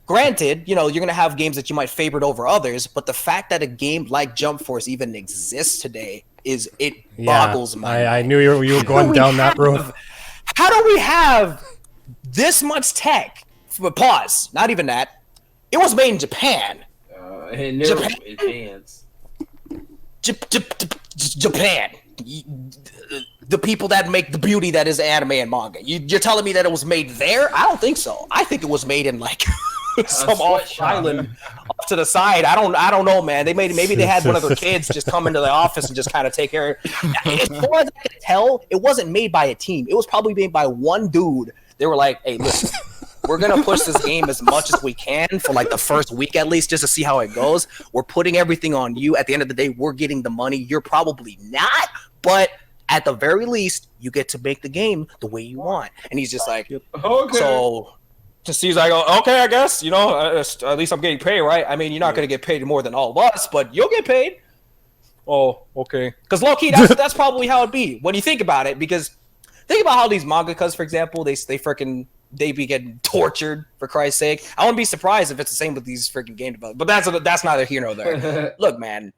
granted, you know, you're going to have games that you might favorite over others, but the fact that a game like Jump Force even exists today it boggles my mind. I knew you were going down that road. How do we have this much tech? Pause. Not even that. It was made in Japan. Japan. Advanced. Japan. The people that make the beauty that is anime and manga. You're telling me that it was made there? I don't think so. I think it was made in like some off island off to the side. I don't know, man. Maybe they had one of their kids just come into the office and just kind of take care. As far as I can tell, it wasn't made by a team. It was probably made by one dude. They were like, "Hey, listen, we're gonna push this game as much as we can for like the first week at least, just to see how it goes. We're putting everything on you. At the end of the day, we're getting the money. You're probably not, but at the very least, you get to make the game the way you want." And he's just like, Okay. So just he's like, okay, I guess, you know, at least I'm getting paid, right? I mean, you're not going to get paid more than all of us, but you'll get paid. Oh, okay. Because low-key, that's probably how it'd be when you think about it. Because think about how these mangakas, for example, they be getting tortured, for Christ's sake. I wouldn't be surprised if it's the same with these freaking game developers. But that's neither here nor there. Look, man,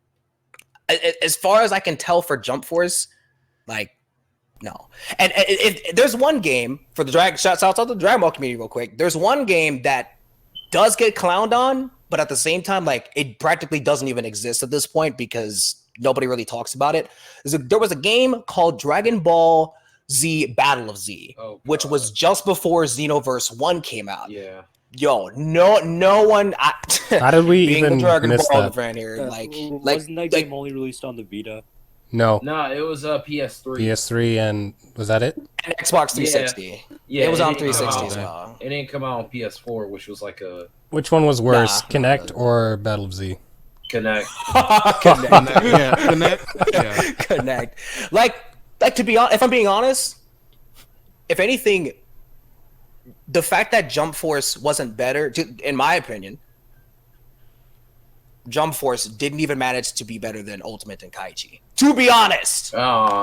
as far as I can tell for Jump Force, like, no. And there's one game for the shouts out to the Dragon Ball community real quick. There's one game that does get clowned on, but at the same time, like, it practically doesn't even exist at this point because nobody really talks about it. There was a game called Dragon Ball Z Battle of Z, which was just before Xenoverse 1 came out. Yeah. Yo, no one. How did we even miss Ball that? fan here, wasn't that game only released on the Vita? No. No, it was PS3. PS3 and was that it? And Xbox 360. Yeah, it was on didn't come 360 as out. well. It didn't come out on PS4, which was like a Which one was worse, Connect or Battle of Z? Connect. Connect. Yeah, Connect. Yeah. Connect. Like to be honest, if I'm being honest, if anything, the fact that Jump Force wasn't better, in my opinion, Jump Force didn't even manage to be better than Ultimate Tenkaichi. To be honest, the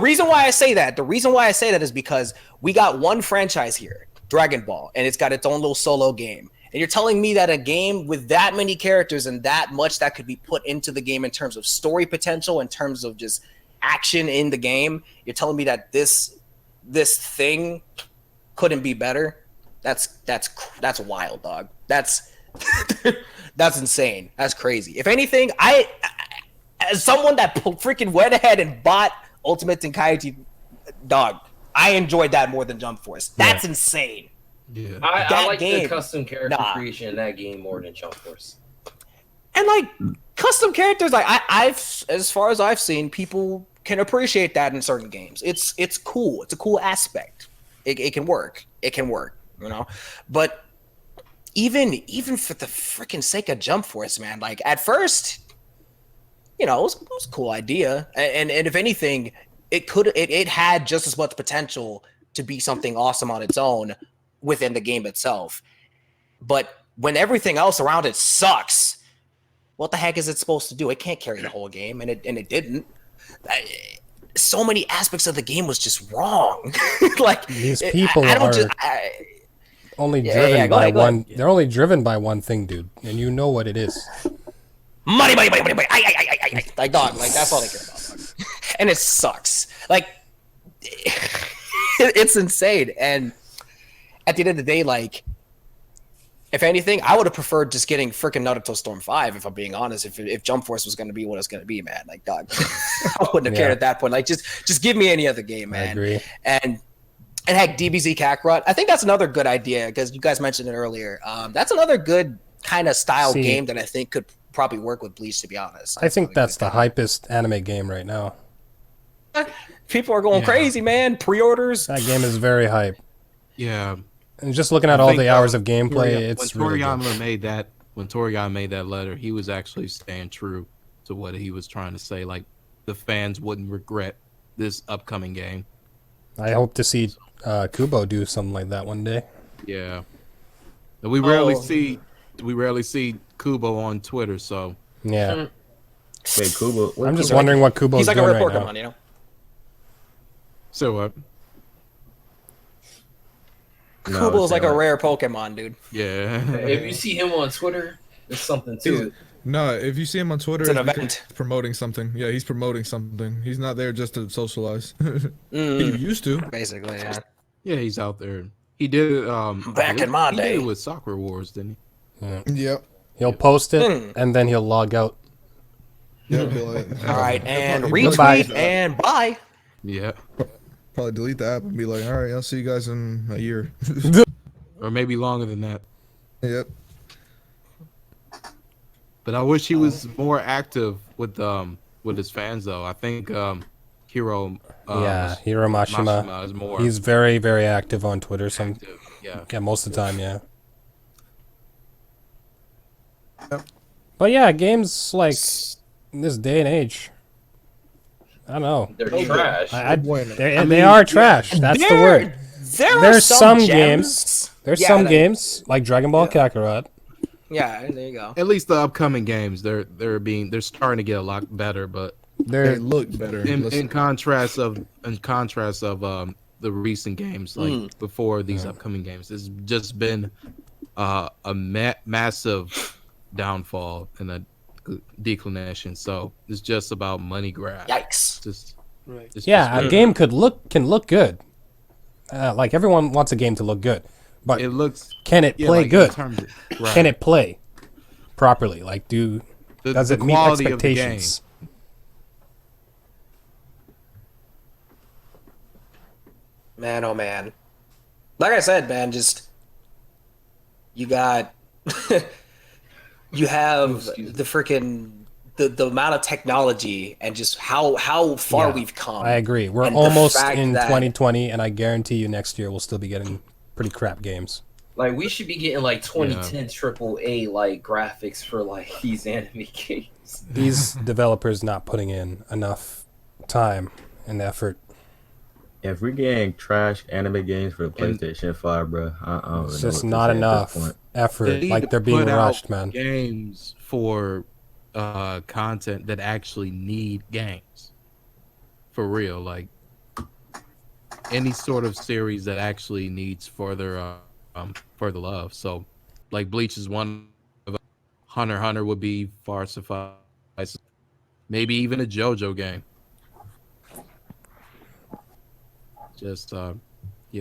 reason why I say that is because we got one franchise here, Dragon Ball, and it's got its own little solo game. And you're telling me that a game with that many characters and that much that could be put into the game in terms of story potential, in terms of just action in the game, you're telling me that this thing couldn't be better? That's wild, dog. That's insane. That's crazy. If anything, I as someone that freaking went ahead and bought Ultimate Tenkaichi, dog, I enjoyed that more than Jump Force. That's insane. Yeah. I like the custom character creation in that game more than Jump Force. And like custom characters, like I've as far as I've seen, people can appreciate that in certain games. It's cool. It's a cool aspect. It can work. It can work, you know. But even for the freaking sake of Jump Force, man, like at first, you know, it was a cool idea, and if anything, it had just as much potential to be something awesome on its own within the game itself. But when everything else around it sucks, what the heck is it supposed to do? It can't carry the whole game, and it didn't. So many aspects of the game was just wrong. Like these people are only driven by one. They're only driven by one thing, dude, and you know what it is. Money. Like dog, like that's all they care about. Dog. And it sucks. Like it's insane. And at the end of the day, like if anything, I would have preferred just getting freaking Naruto Storm 5, if I'm being honest. If Jump Force was going to be what it's going to be, man. Like, dog, I wouldn't have cared at that point. Like, just give me any other game, man. I agree. And heck, DBZ Kakarot, I think that's another good idea because you guys mentioned it earlier. That's another good kind of style game that I think could probably work with Bleach, to be honest. I think that's the hypest anime game right now. People are going crazy, man. Pre-orders. That game is very hype. Yeah. And just looking at all the hours of gameplay, it's really good. When Toriyama made that letter, he was actually staying true to what he was trying to say. Like, the fans wouldn't regret this upcoming game. I hope to see Kubo do something like that one day. Yeah. We rarely see Kubo on Twitter, so yeah. Wait, Kubo. I'm just wondering what Kubo's He's like doing a real right Pokemon, now. you know. So what? Kubo's like a rare Pokemon, dude. Yeah. If you see him on Twitter, there's something to it. No, if you see him on Twitter, It's an because event. he's promoting something. Yeah, he's promoting something. He's not there just to socialize. He Mm, used to. basically, yeah. Yeah, he's out there. He did it. I Back believe in my he did day. it with Soccer Wars, didn't Yeah. Yep. He'll post it Hmm. and then he'll log out. Yep. All right, and he'll probably retweet delete the app. and bye. he? Yeah. Probably delete the app and be like, all right, I'll see you guys in a year. Or maybe longer than that. Yep. But I wish he was more active with his fans though. I think Hiro Yeah, Hiro Mashima. is more He's very, very active on Twitter. active. Yeah. Yeah, most of the time, yeah. But yeah, games like in this day and age, I don't know. They're trash. They are trash. That's the word. There's some games. There's Yeah, some like- games like Dragon Ball Kakarot. Yeah, there you go. At least the upcoming games, they're starting to get a lot better. But They They're look better. in contrast of the recent games, like before these upcoming games, it's just been a massive downfall and a declination. So it's just about money grab. Yikes. It's yeah, just- a game can look good. Like everyone wants a game to look good, but it looks can it yeah, play like, in good? terms of- right. Can it play properly? Like, does it meet quality of the expectations? Man, oh man. Like I said, man, just you got you have the freaking the amount of technology and just how far Yeah, we've come. I agree. We're And the almost fact in that- 2020, and I guarantee you next year we'll still be getting pretty crap games. Like we should be getting like 2010 AAA like graphics for like these anime games. These developers not putting in enough time and effort. If we're getting trash anime games for the PlayStation 5, bro, I don't even It's know just what to not say at this enough point. effort. They need Like to they're being put out rushed, man. Games for content that actually need games for real, like any sort of series that actually needs further love. So, like Bleach is one of Hunter x Hunter would be far suffice. Maybe even a JoJo game. Just yeah.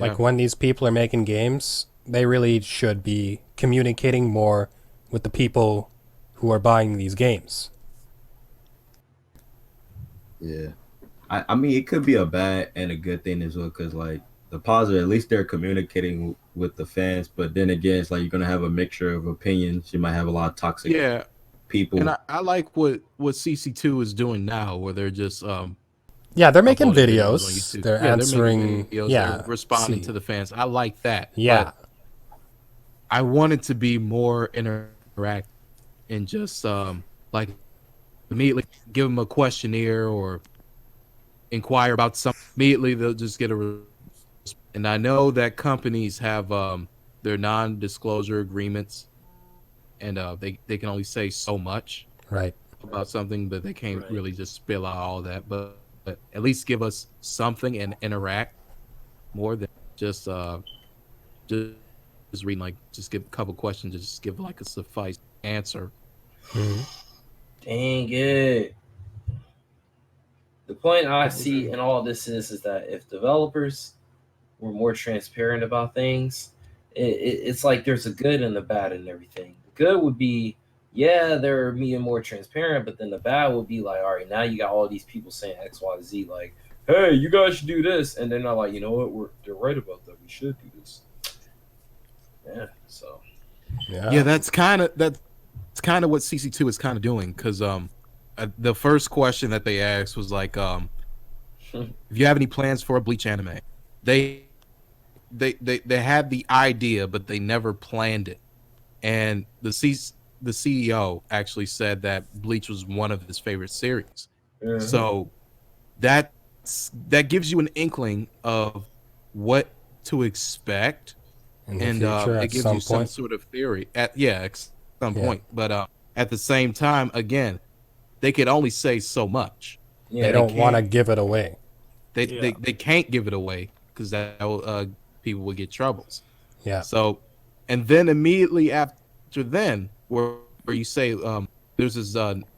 Like when these people are making games, they really should be communicating more with the people who are buying these games. Yeah. I mean, it could be a bad and a good thing as well, because, like, the positive, at least they're communicating with the fans, but then again, it's like you're going to have a mixture of opinions. You might have a lot of toxic Yeah, people. and I like what CC2 is doing now, where they're just Yeah, they're making uploading videos. on YouTube. They're Yeah, making answering. videos, Yeah, they're responding see. to the fans. I like that. Yeah, but I want it to be more interactive and just like immediately give them a questionnaire or inquire about something. Immediately they'll just get a response. And I know that companies have their non-disclosure agreements, and they can only say so much right. about something, but they can't really just spill out all that. But at least give us something and interact more than just reading, like, just give a couple questions, just give like a suffice answer. Dang it. The point I see in all this is that if developers were more transparent about things, it's like there's a good and a bad in everything. The good would be, yeah, they're being more transparent, but then the bad would be like, all right, now you got all these people saying X, Y, Z, like, hey, you guys should do this, and they're not like, you know what, they're right about that. We should do this. Yeah, so Yeah, that's kind of what CC2 is kind of doing, because the first question that they asked was like, if you have any plans for a Bleach anime. They had the idea, but they never planned it. And the CEO actually said that Bleach was one of his favorite series. So that gives you an inkling of what to expect, In the and future, it at gives some you some point. sort of theory at some point. But at the same time, again, they could only say so much. yeah, They don't want to give it away. They can't give it away because that will, people will get troubles. Yeah. So, and then immediately after then, where you say, there's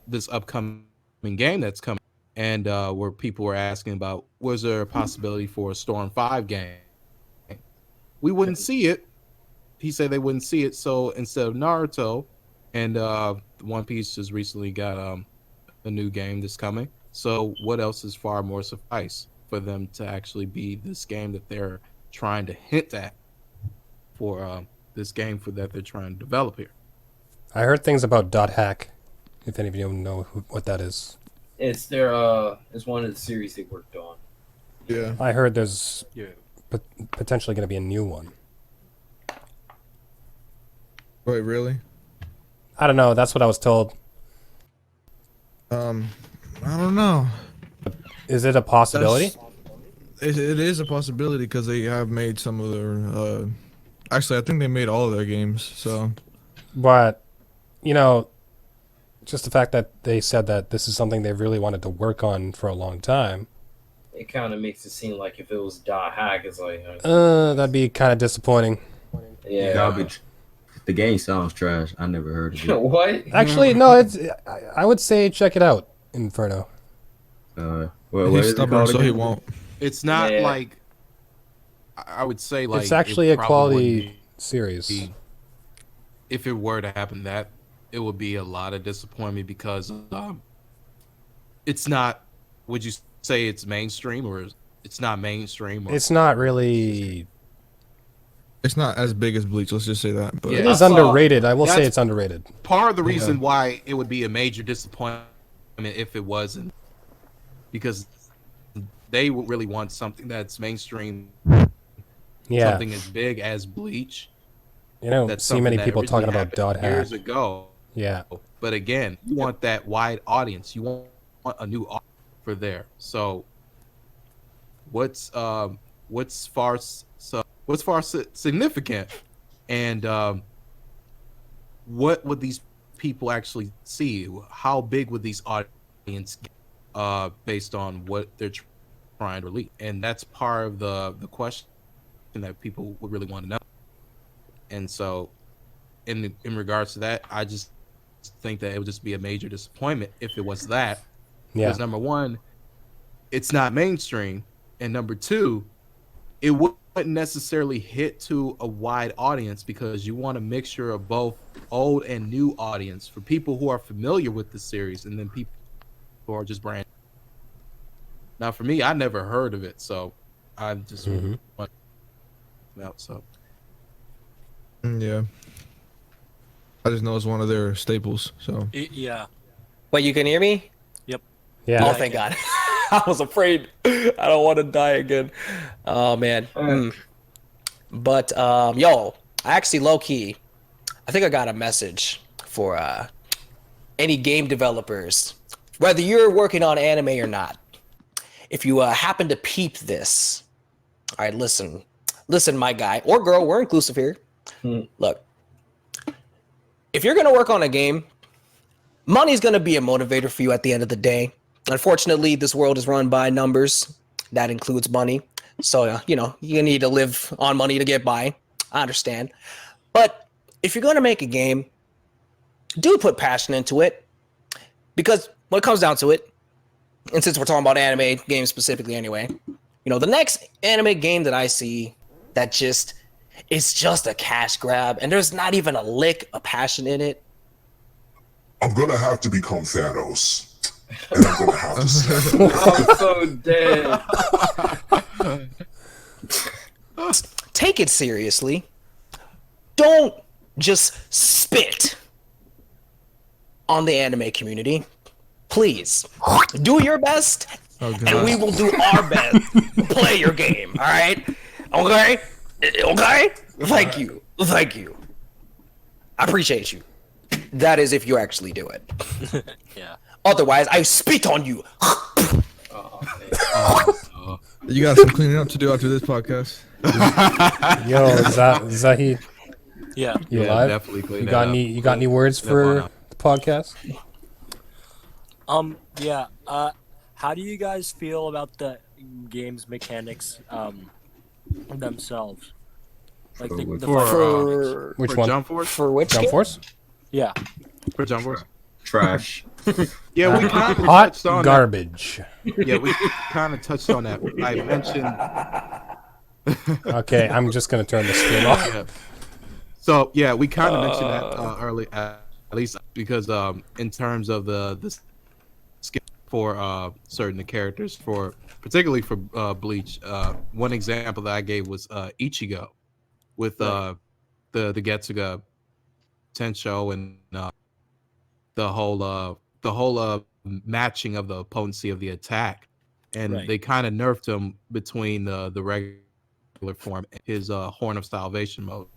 this upcoming game that's coming, and where people were asking about, was there a possibility for a Storm 5 game? We wouldn't see it. He said they wouldn't see it. So instead of Naruto, and One Piece just recently got a new game that's coming. So what else is far more suffice for them to actually be this game that they're trying to hint at for this game that they're trying to develop here? I heard things about Dot Hack. If any of you know what that is, It's one of the series they worked on. Yeah. I heard there's potentially going to be a new one. Wait, really? I don't know. That's what I was told. I don't know. Is it a possibility? It is a possibility because they have made some of their. Actually, I think they made all of their games. So. But, you know, just the fact that they said that this is something they've really wanted to work on for a long time. It kind of makes it seem like if it was Dot Hack, it's like. That'd be kind of disappointing. Yeah. The game sounds trash. I never heard of it. What? Actually, no. I would say check it out, Inferno. What He's is it stubborn, called so he again? won't. It's not like, I would say, like, It's actually it a probably quality wouldn't series. be- if it were to happen, that it would be a lot of disappointment because it's not. Would you say it's mainstream, or it's not mainstream? Or, It's not really. It's not as big as Bleach. Let's just say that. But Yeah. It is I saw- underrated. I will say that's- it's underrated. part of the reason why it would be a major disappointment if it wasn't, because they would really want something that's mainstream, Yeah. something as big as Bleach. You don't That's see many something that people talking originally about Dot happened Hack. years ago. Yeah. But again, you want that wide audience. You want a new audience for there. So what's significant, and what would these people actually see? How big would these audience get, based on what they're trying to release? And that's part of the question that people would really want to know. And so in regards to that, I just think that it would just be a major disappointment if it was that. Yeah. Because number one, it's not mainstream, and number two, it wouldn't necessarily hit to a wide audience because you want a mixture of both old and new audience for people who are familiar with the series, and then people who are just brand. Now, for me, I never heard of it, so I just want out. So yeah. I just know it's one of their staples. So. Yeah. Wait, you can hear me? Yeah. Oh, thank God. I was afraid. I don't want to die again. Oh, man. But, yo, I actually, low-key, I think I got a message for any game developers, whether you're working on anime or not. If you happen to peep this, all right, listen, my guy or girl, we're inclusive here. Look, if you're going to work on a game, money's going to be a motivator for you at the end of the day. Unfortunately, this world is run by numbers. That includes money. So, you need to live on money to get by. I understand. But if you're going to make a game, do put passion into it. Because when it comes down to it, and since we're talking about anime games specifically anyway, the next anime game that I see that it's just a cash grab and there's not even a lick of passion in it. I'm gonna have to become Thanos. And I'm gonna have to say, I'm so dead. Take it seriously. Don't just spit on the anime community. Please do your best, and we will do our best to play your game. All right? Okay? Thank you. I appreciate you. That is if you actually do it. Yeah. Otherwise, I spit on you. You got some cleaning up to do after this podcast. Yo, Zahid, Yeah. you live? definitely clean You that got up. any any words for the podcast? Yeah. How do you guys feel about the game's mechanics themselves? Like For Which for one? Jump Force? For which Jump game? Force? yeah. For Jump Force? trash. Yeah, we kind of Hot touched on garbage. that. Yeah, we kind of touched on that. I mentioned. Okay, I'm just gonna turn the stream off. Yeah. So yeah, we kind of mentioned that early, at least because in terms of the skill for certain characters, for particularly for Bleach, one example that I gave was Ichigo with the Getsuga Tensho and the whole matching of the potency of the attack, and they kind of nerfed him between the regular form and his Horn of Salvation mode.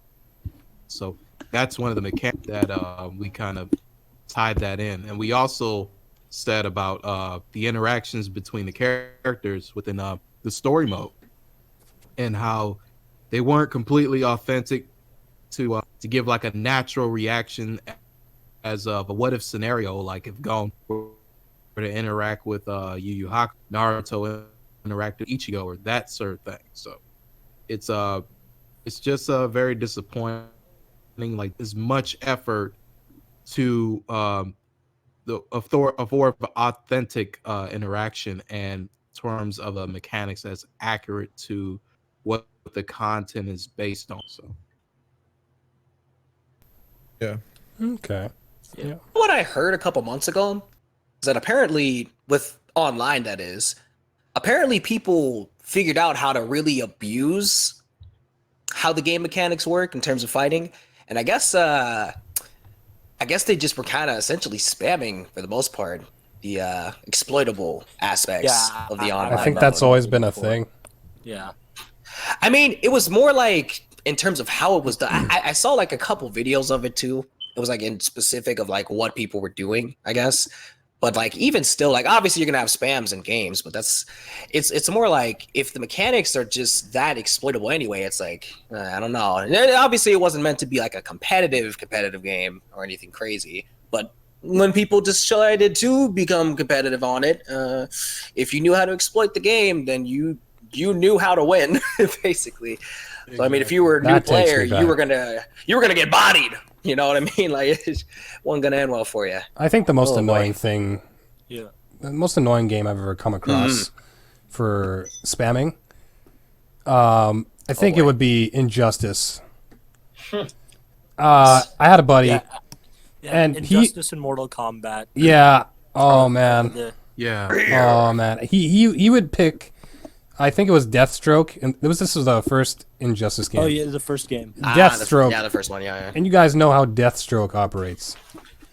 So that's one of the mechanics that we kind of tied that in, and we also said about the interactions between the characters within the story mode and how they weren't completely authentic to give like a natural reaction as of a what if scenario, like if Gon were to interact with Yu Yu Hakusho, Naruto interact with Ichigo, or that sort of thing. So it's just very disappointing. Like as much effort to the authentic interaction and terms of a mechanics that's accurate to what the content is based on. So Yeah. Okay. Yeah. What I heard a couple months ago is that apparently, with online, that is, apparently people figured out how to really abuse how the game mechanics work in terms of fighting, and I guess they just were kind of essentially spamming for the most part the exploitable aspects of the online. I think that's always been a thing. Yeah. I mean, it was more like in terms of how it was done. I saw like a couple videos of it too. It was like in specific of like what people were doing, I guess. But like even still, like obviously you're gonna have spams in games, but it's more like if the mechanics are just that exploitable anyway, it's like I don't know. And obviously it wasn't meant to be like a competitive game or anything crazy. But when people decided to become competitive on it, if you knew how to exploit the game, then you knew how to win, basically. Exactly. So I mean, if you were a new player, you were gonna get bodied. You know what I mean? Like, it wasn't gonna end well for you. I think the most annoying thing, the most annoying game I've ever come across for spamming, I think it would be Injustice. I had a buddy, and Injustice in Mortal Kombat. Yeah. Oh man. Yeah. Oh man. He would pick. I think it was Deathstroke, and this was the first Injustice game. Oh yeah, the first game. Deathstroke. Yeah, the first one. Yeah. And you guys know how Deathstroke operates.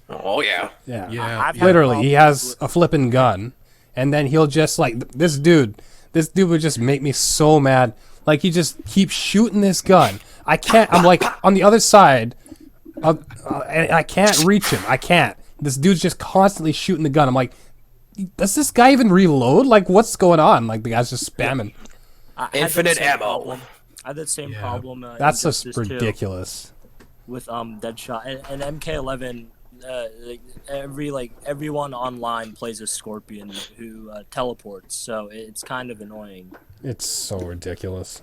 Oh yeah. Yeah. Literally, he has a flipping gun, and then he'll just like this dude would just make me so mad. Like he just keeps shooting this gun. I can't. I'm like on the other side, and I can't reach him. I can't. This dude's just constantly shooting the gun. I'm like, does this guy even reload? Like, what's going on? Like, the guy's just spamming. Infinite ammo. I had that same problem. That's just ridiculous. With Deadshot and MK11, everyone online plays a Scorpion who teleports, so it's kind of annoying. It's so ridiculous.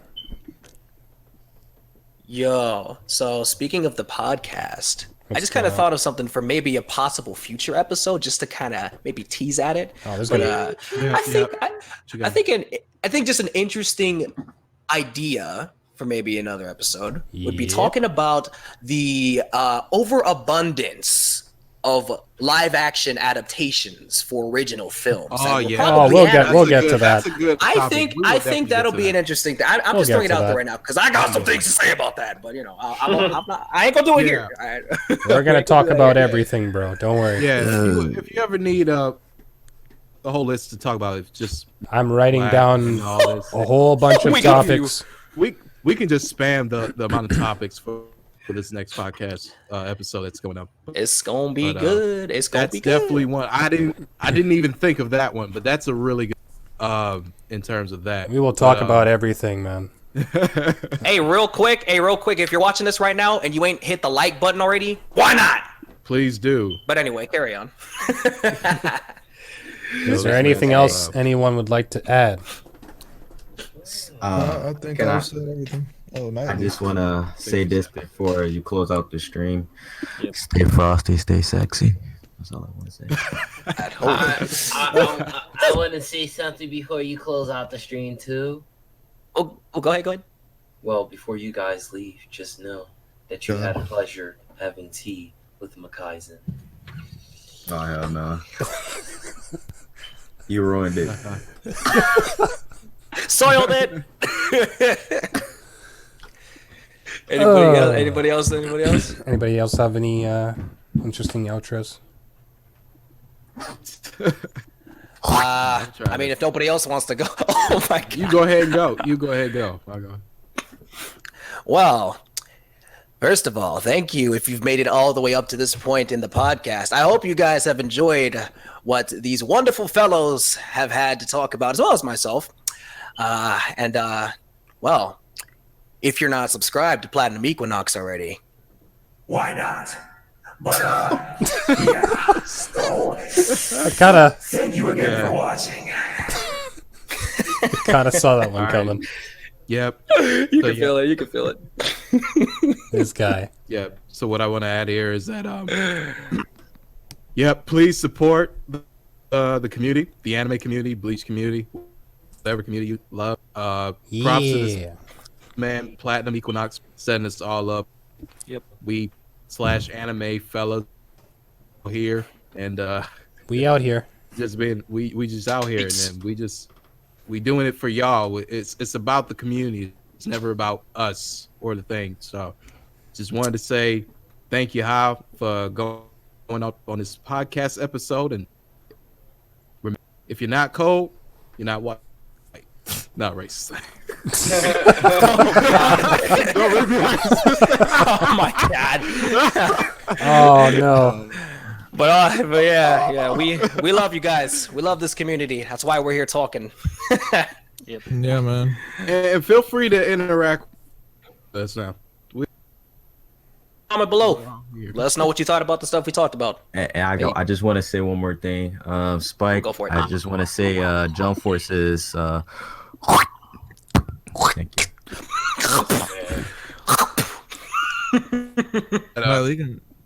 Yo, so speaking of the podcast, I just kind of thought of something for maybe a possible future episode, just to kind of maybe tease at it. Oh, but I think just an interesting idea for maybe another episode would be talking about the overabundance of live action adaptations for original films. Oh yeah, we'll get to that. I think that'll be an interesting thing. I'm just throwing it out there right now because I got some things to say about that. But you know, I ain't gonna do it here. We're gonna talk about everything, bro. Don't worry. Yeah, if you ever need a whole list to talk about, it's just I'm writing down a whole bunch of topics. We can just spam the amount of topics for this next podcast episode that's going up. It's gonna be good. It's gonna be good. That's definitely one. I didn't even think of that one, but that's a really good in terms of that. We will talk about everything, man. Hey, real quick, if you're watching this right now and you ain't hit the like button already, why not? Please do. But anyway, carry on. Is there anything else anyone would like to add? I think I said everything. I just want to say this before you close out the stream. Stay frosty, stay sexy. That's all I want to say. I want to say something before you close out the stream too. Oh, go ahead. Well, before you guys leave, just know that you had a pleasure having tea with MakaiSaiyan. Oh hell no! You ruined it. Soiled it. Anybody else? Anybody else have any interesting outros? I mean, if nobody else wants to go, oh my god. You go ahead and go. I'll go. Well, first of all, thank you if you've made it all the way up to this point in the podcast. I hope you guys have enjoyed what these wonderful fellows have had to talk about, as well as myself. Well, if you're not subscribed to Platinum Equinox already, why not? But yeah. So I kinda thank you again for watching. Kinda saw that one coming. Yep. You can feel it. This guy. Yep. So what I want to add here is that yep, please support the community, the anime community, Bleach community, whatever community you love. Props to this man, Platinum Equinox, setting us all up. Yep. We /anime fellas here, and we out here. Just being we just out here, and then we doing it for y'all. It's about the community. It's never about us or the thing. So just wanted to say thank you, Hal, for going up on this podcast episode. And remember, if you're not cold, you're not white. Not racist. Oh my god. Oh no. But yeah, we love you guys. We love this community. That's why we're here talking. Yep. Yeah, man. And feel free to interact with us now. Comment below. Let us know what you thought about the stuff we talked about. And I just want to say one more thing. Spike, go for it. I just want to say Jump Force is thank you. Well,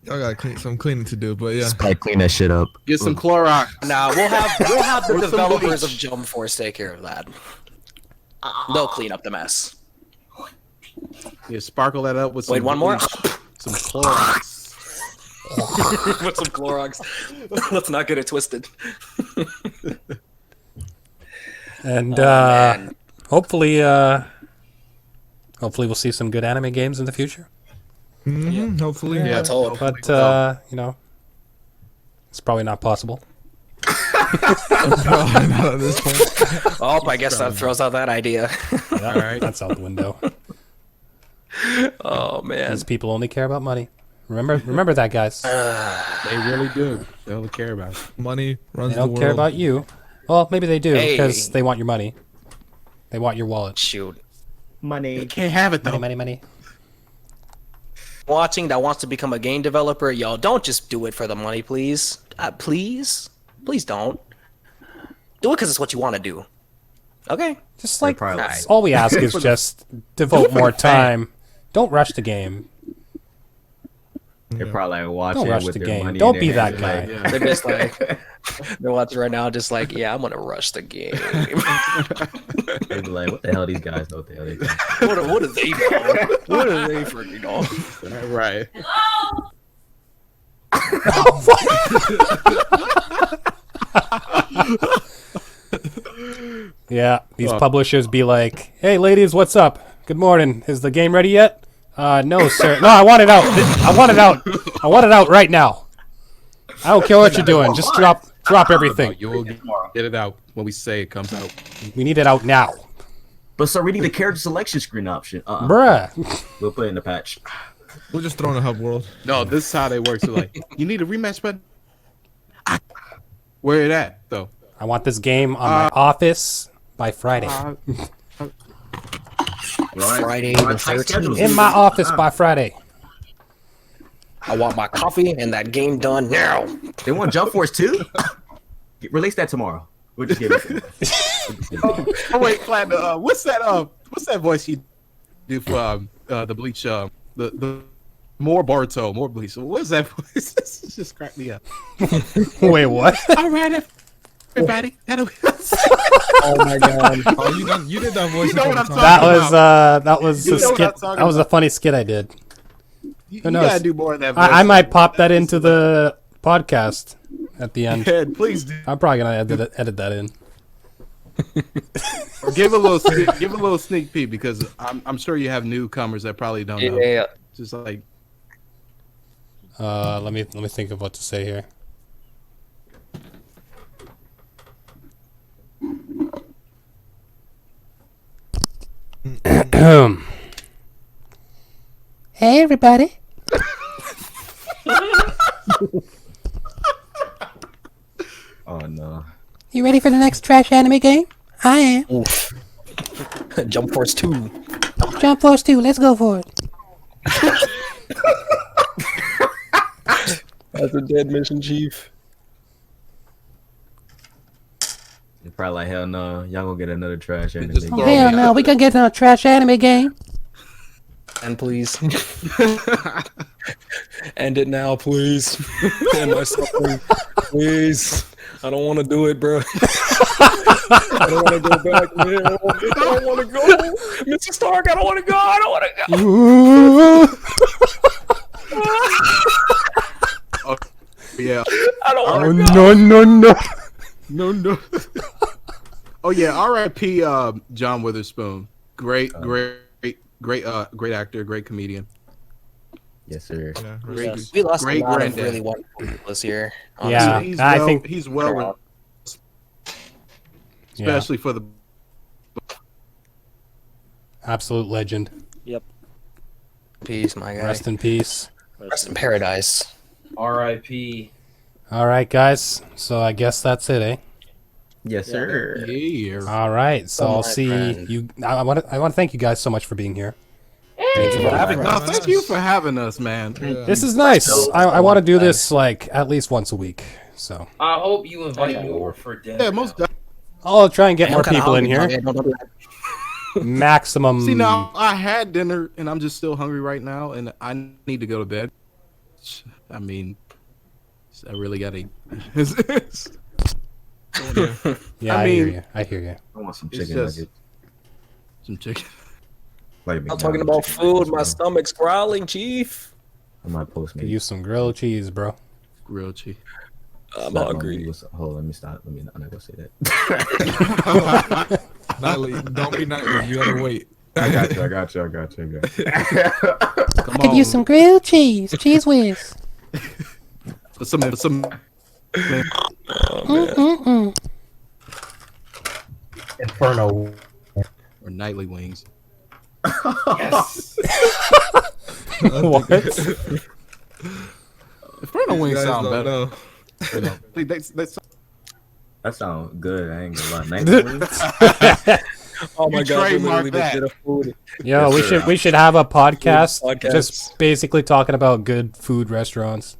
y'all got some cleaning to do, but yeah. Spike, clean that shit up. Get some Clorox. Nah, we'll have the developers of Jump Force take care of that. They'll clean up the mess. Yeah, sparkle that up with some. Wait, one more. Some Clorox. With some Clorox. Let's not get it twisted. And hopefully we'll see some good anime games in the future. Mm-hmm, hopefully. Yeah, but you know, it's probably not possible. Probably not at this point. Oh, I guess that throws out that idea. Yeah, all right, that's out the window. Oh man, these people only care about money. Remember that, guys. They really do. They only care about it. Money runs They the world. don't care about you. Well, maybe they do Hey. because they want your money. They want your wallet. shoot. They can't have it though. Money. Watching that wants to become a game developer, y'all don't just do it for the money, please. Please don't. Do it because it's what you want to do. Okay. Just like probably- all we ask is just devote more time. Don't rush the game. They're probably like watching Don't rush with the their game. money. Don't in be their that hand, guy. like, They're just like they're watching right now, just like, yeah, I'm gonna rush the game. They be like, what the hell these guys know what the hell they doing? what do they know? What do they freaking know? Right. Yeah, these publishers be like, "Hey, ladies, what's up? Good morning. Is the game ready yet? No, sir. No, I want it out. I want it out. I want it out right now. I don't care what you're doing. Just drop everything. You will get it out when we say it comes out. We need it out now, But sir, we need a character selection screen option. bruh." We'll put it in the patch. We're just throwing a hub world. No, this is how they work. So like, you need a rematch button. Where it at though? I want this game on my office by Friday. Friday We're on the tight 13th. schedules. In my office by Friday. I want my coffee and that game done now. They want Jump Force 2? Release that tomorrow. We'll just give it. Oh wait, Platinum. What's that voice you do for the Bleach? The More Barto, more Bleach. What's that voice? This just cracked me up. Wait, what? All right, everybody. Oh my god. Oh, you did that voice. You know what I'm That talking was that was You a know what I'm skit. talking That was a about. funny skit I did. You Who knows? gotta do more of that voice. I might pop that into the podcast at the end. Yeah, please do. I'm probably gonna edit that in. Or give a little sneak peek because I'm sure you have newcomers that probably don't know. Yeah. Just like Let me think of what to say here. Hey everybody. Oh no. You ready for the next trash anime game? I am. Oof. Jump Force 2. Jump Force 2, let's go for it. That's a dead mission, Chief. You're probably like, hell no, y'all gonna get another trash anime. Just game. throw me out. we gonna get a trash anime game. And please. End it now, please. End my suffering. Please. I don't want to do it, bro. I don't want to go back, man. I don't want to go. Mr. Stark, I don't want to go. I don't want to go. yeah. I don't want Oh to go. no. Oh yeah, R.I.P. John Witherspoon. Great actor, great comedian. Yes, sir. Yeah, Great, We lost great a lot of granddad. really wonderful people this year. Yeah. Honestly. I think- he's well, especially for the Absolute legend. Peace, my guy. Rest in peace. Rest in paradise. R.I.P. All right, guys. So I guess that's it, eh? Yes, sir. yeah. All right. So Oh, I'll my see friend. you. I want to thank you guys so much for being here. Thank you for having No, us. thank you for having us, man. This is nice. I want to do this like at least once a week. So I hope you invite me over for dinner. Yeah, most definitely. I'll try and get I'm more kinda people in hungry, here. my man. Don't do that. Maximum. See, now I had dinner and I'm just still hungry right now, and I need to go to bed. I mean, I really gotta eat. Yeah, I I hear mean- you. I hear you. I want some It's chicken just- nuggets. Some chicken. Like I'm talking about McDonald's chicken food. nuggets, My bro. stomach's growling, Chief. I might post me. Use some grilled cheese, bro. Grilled cheese. I'm hungry. Hold on, let me stop. I'm not gonna say that. Nightly, don't be nightly. You gotta wait. I got you. Come on. some grilled cheese. Cheese whiz. some Inferno. or nightly wings. Yes. What? Inferno wings Guys sound don't better. know. That sounds good. I ain't gonna lie. Night wings? Oh my You god, we trademark literally that. just did a food. Yo, Yes, we should have a podcast, Podcast. just basically talking about good food restaurants.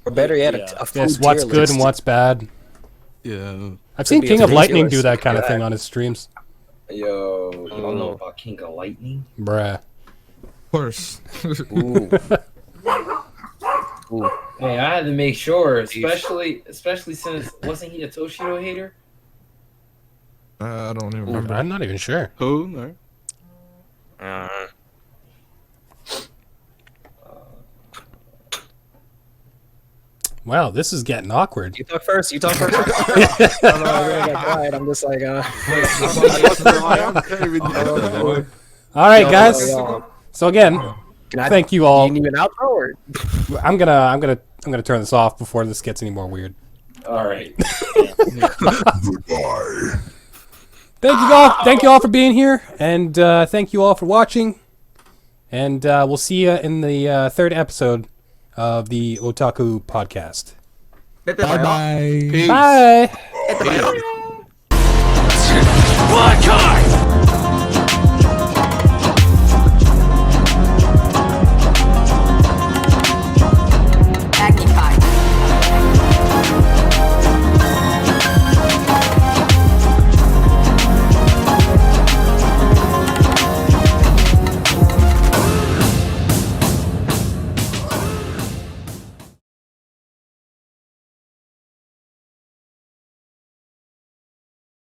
Or better yet, Yeah. a food Yes, what's tier good list. and what's bad. Yeah. I've seen be a King of food Lightning tier do list. that kind of Yeah. thing on his streams. Yo, you don't know about King of Lightning? Bruh. Of course. Ooh. Ooh. Hey, I had to make sure, especially since wasn't he a Toshido hater? I don't even remember. I'm not even sure. Who? No. Wow, this is getting awkward. You talk first. You talk first. I don't know. I really got quiet. I'm just like, All right, Yo, guys. yo. So again, Can I, thank you Do all. you need an outro? Or? I'm gonna turn this off before this gets any more weird. All right. Goodbye. Thank you all for being here, and thank you all for watching. And we'll see you in the third episode of the Otaku podcast. Bye bye. Peace. Bye. What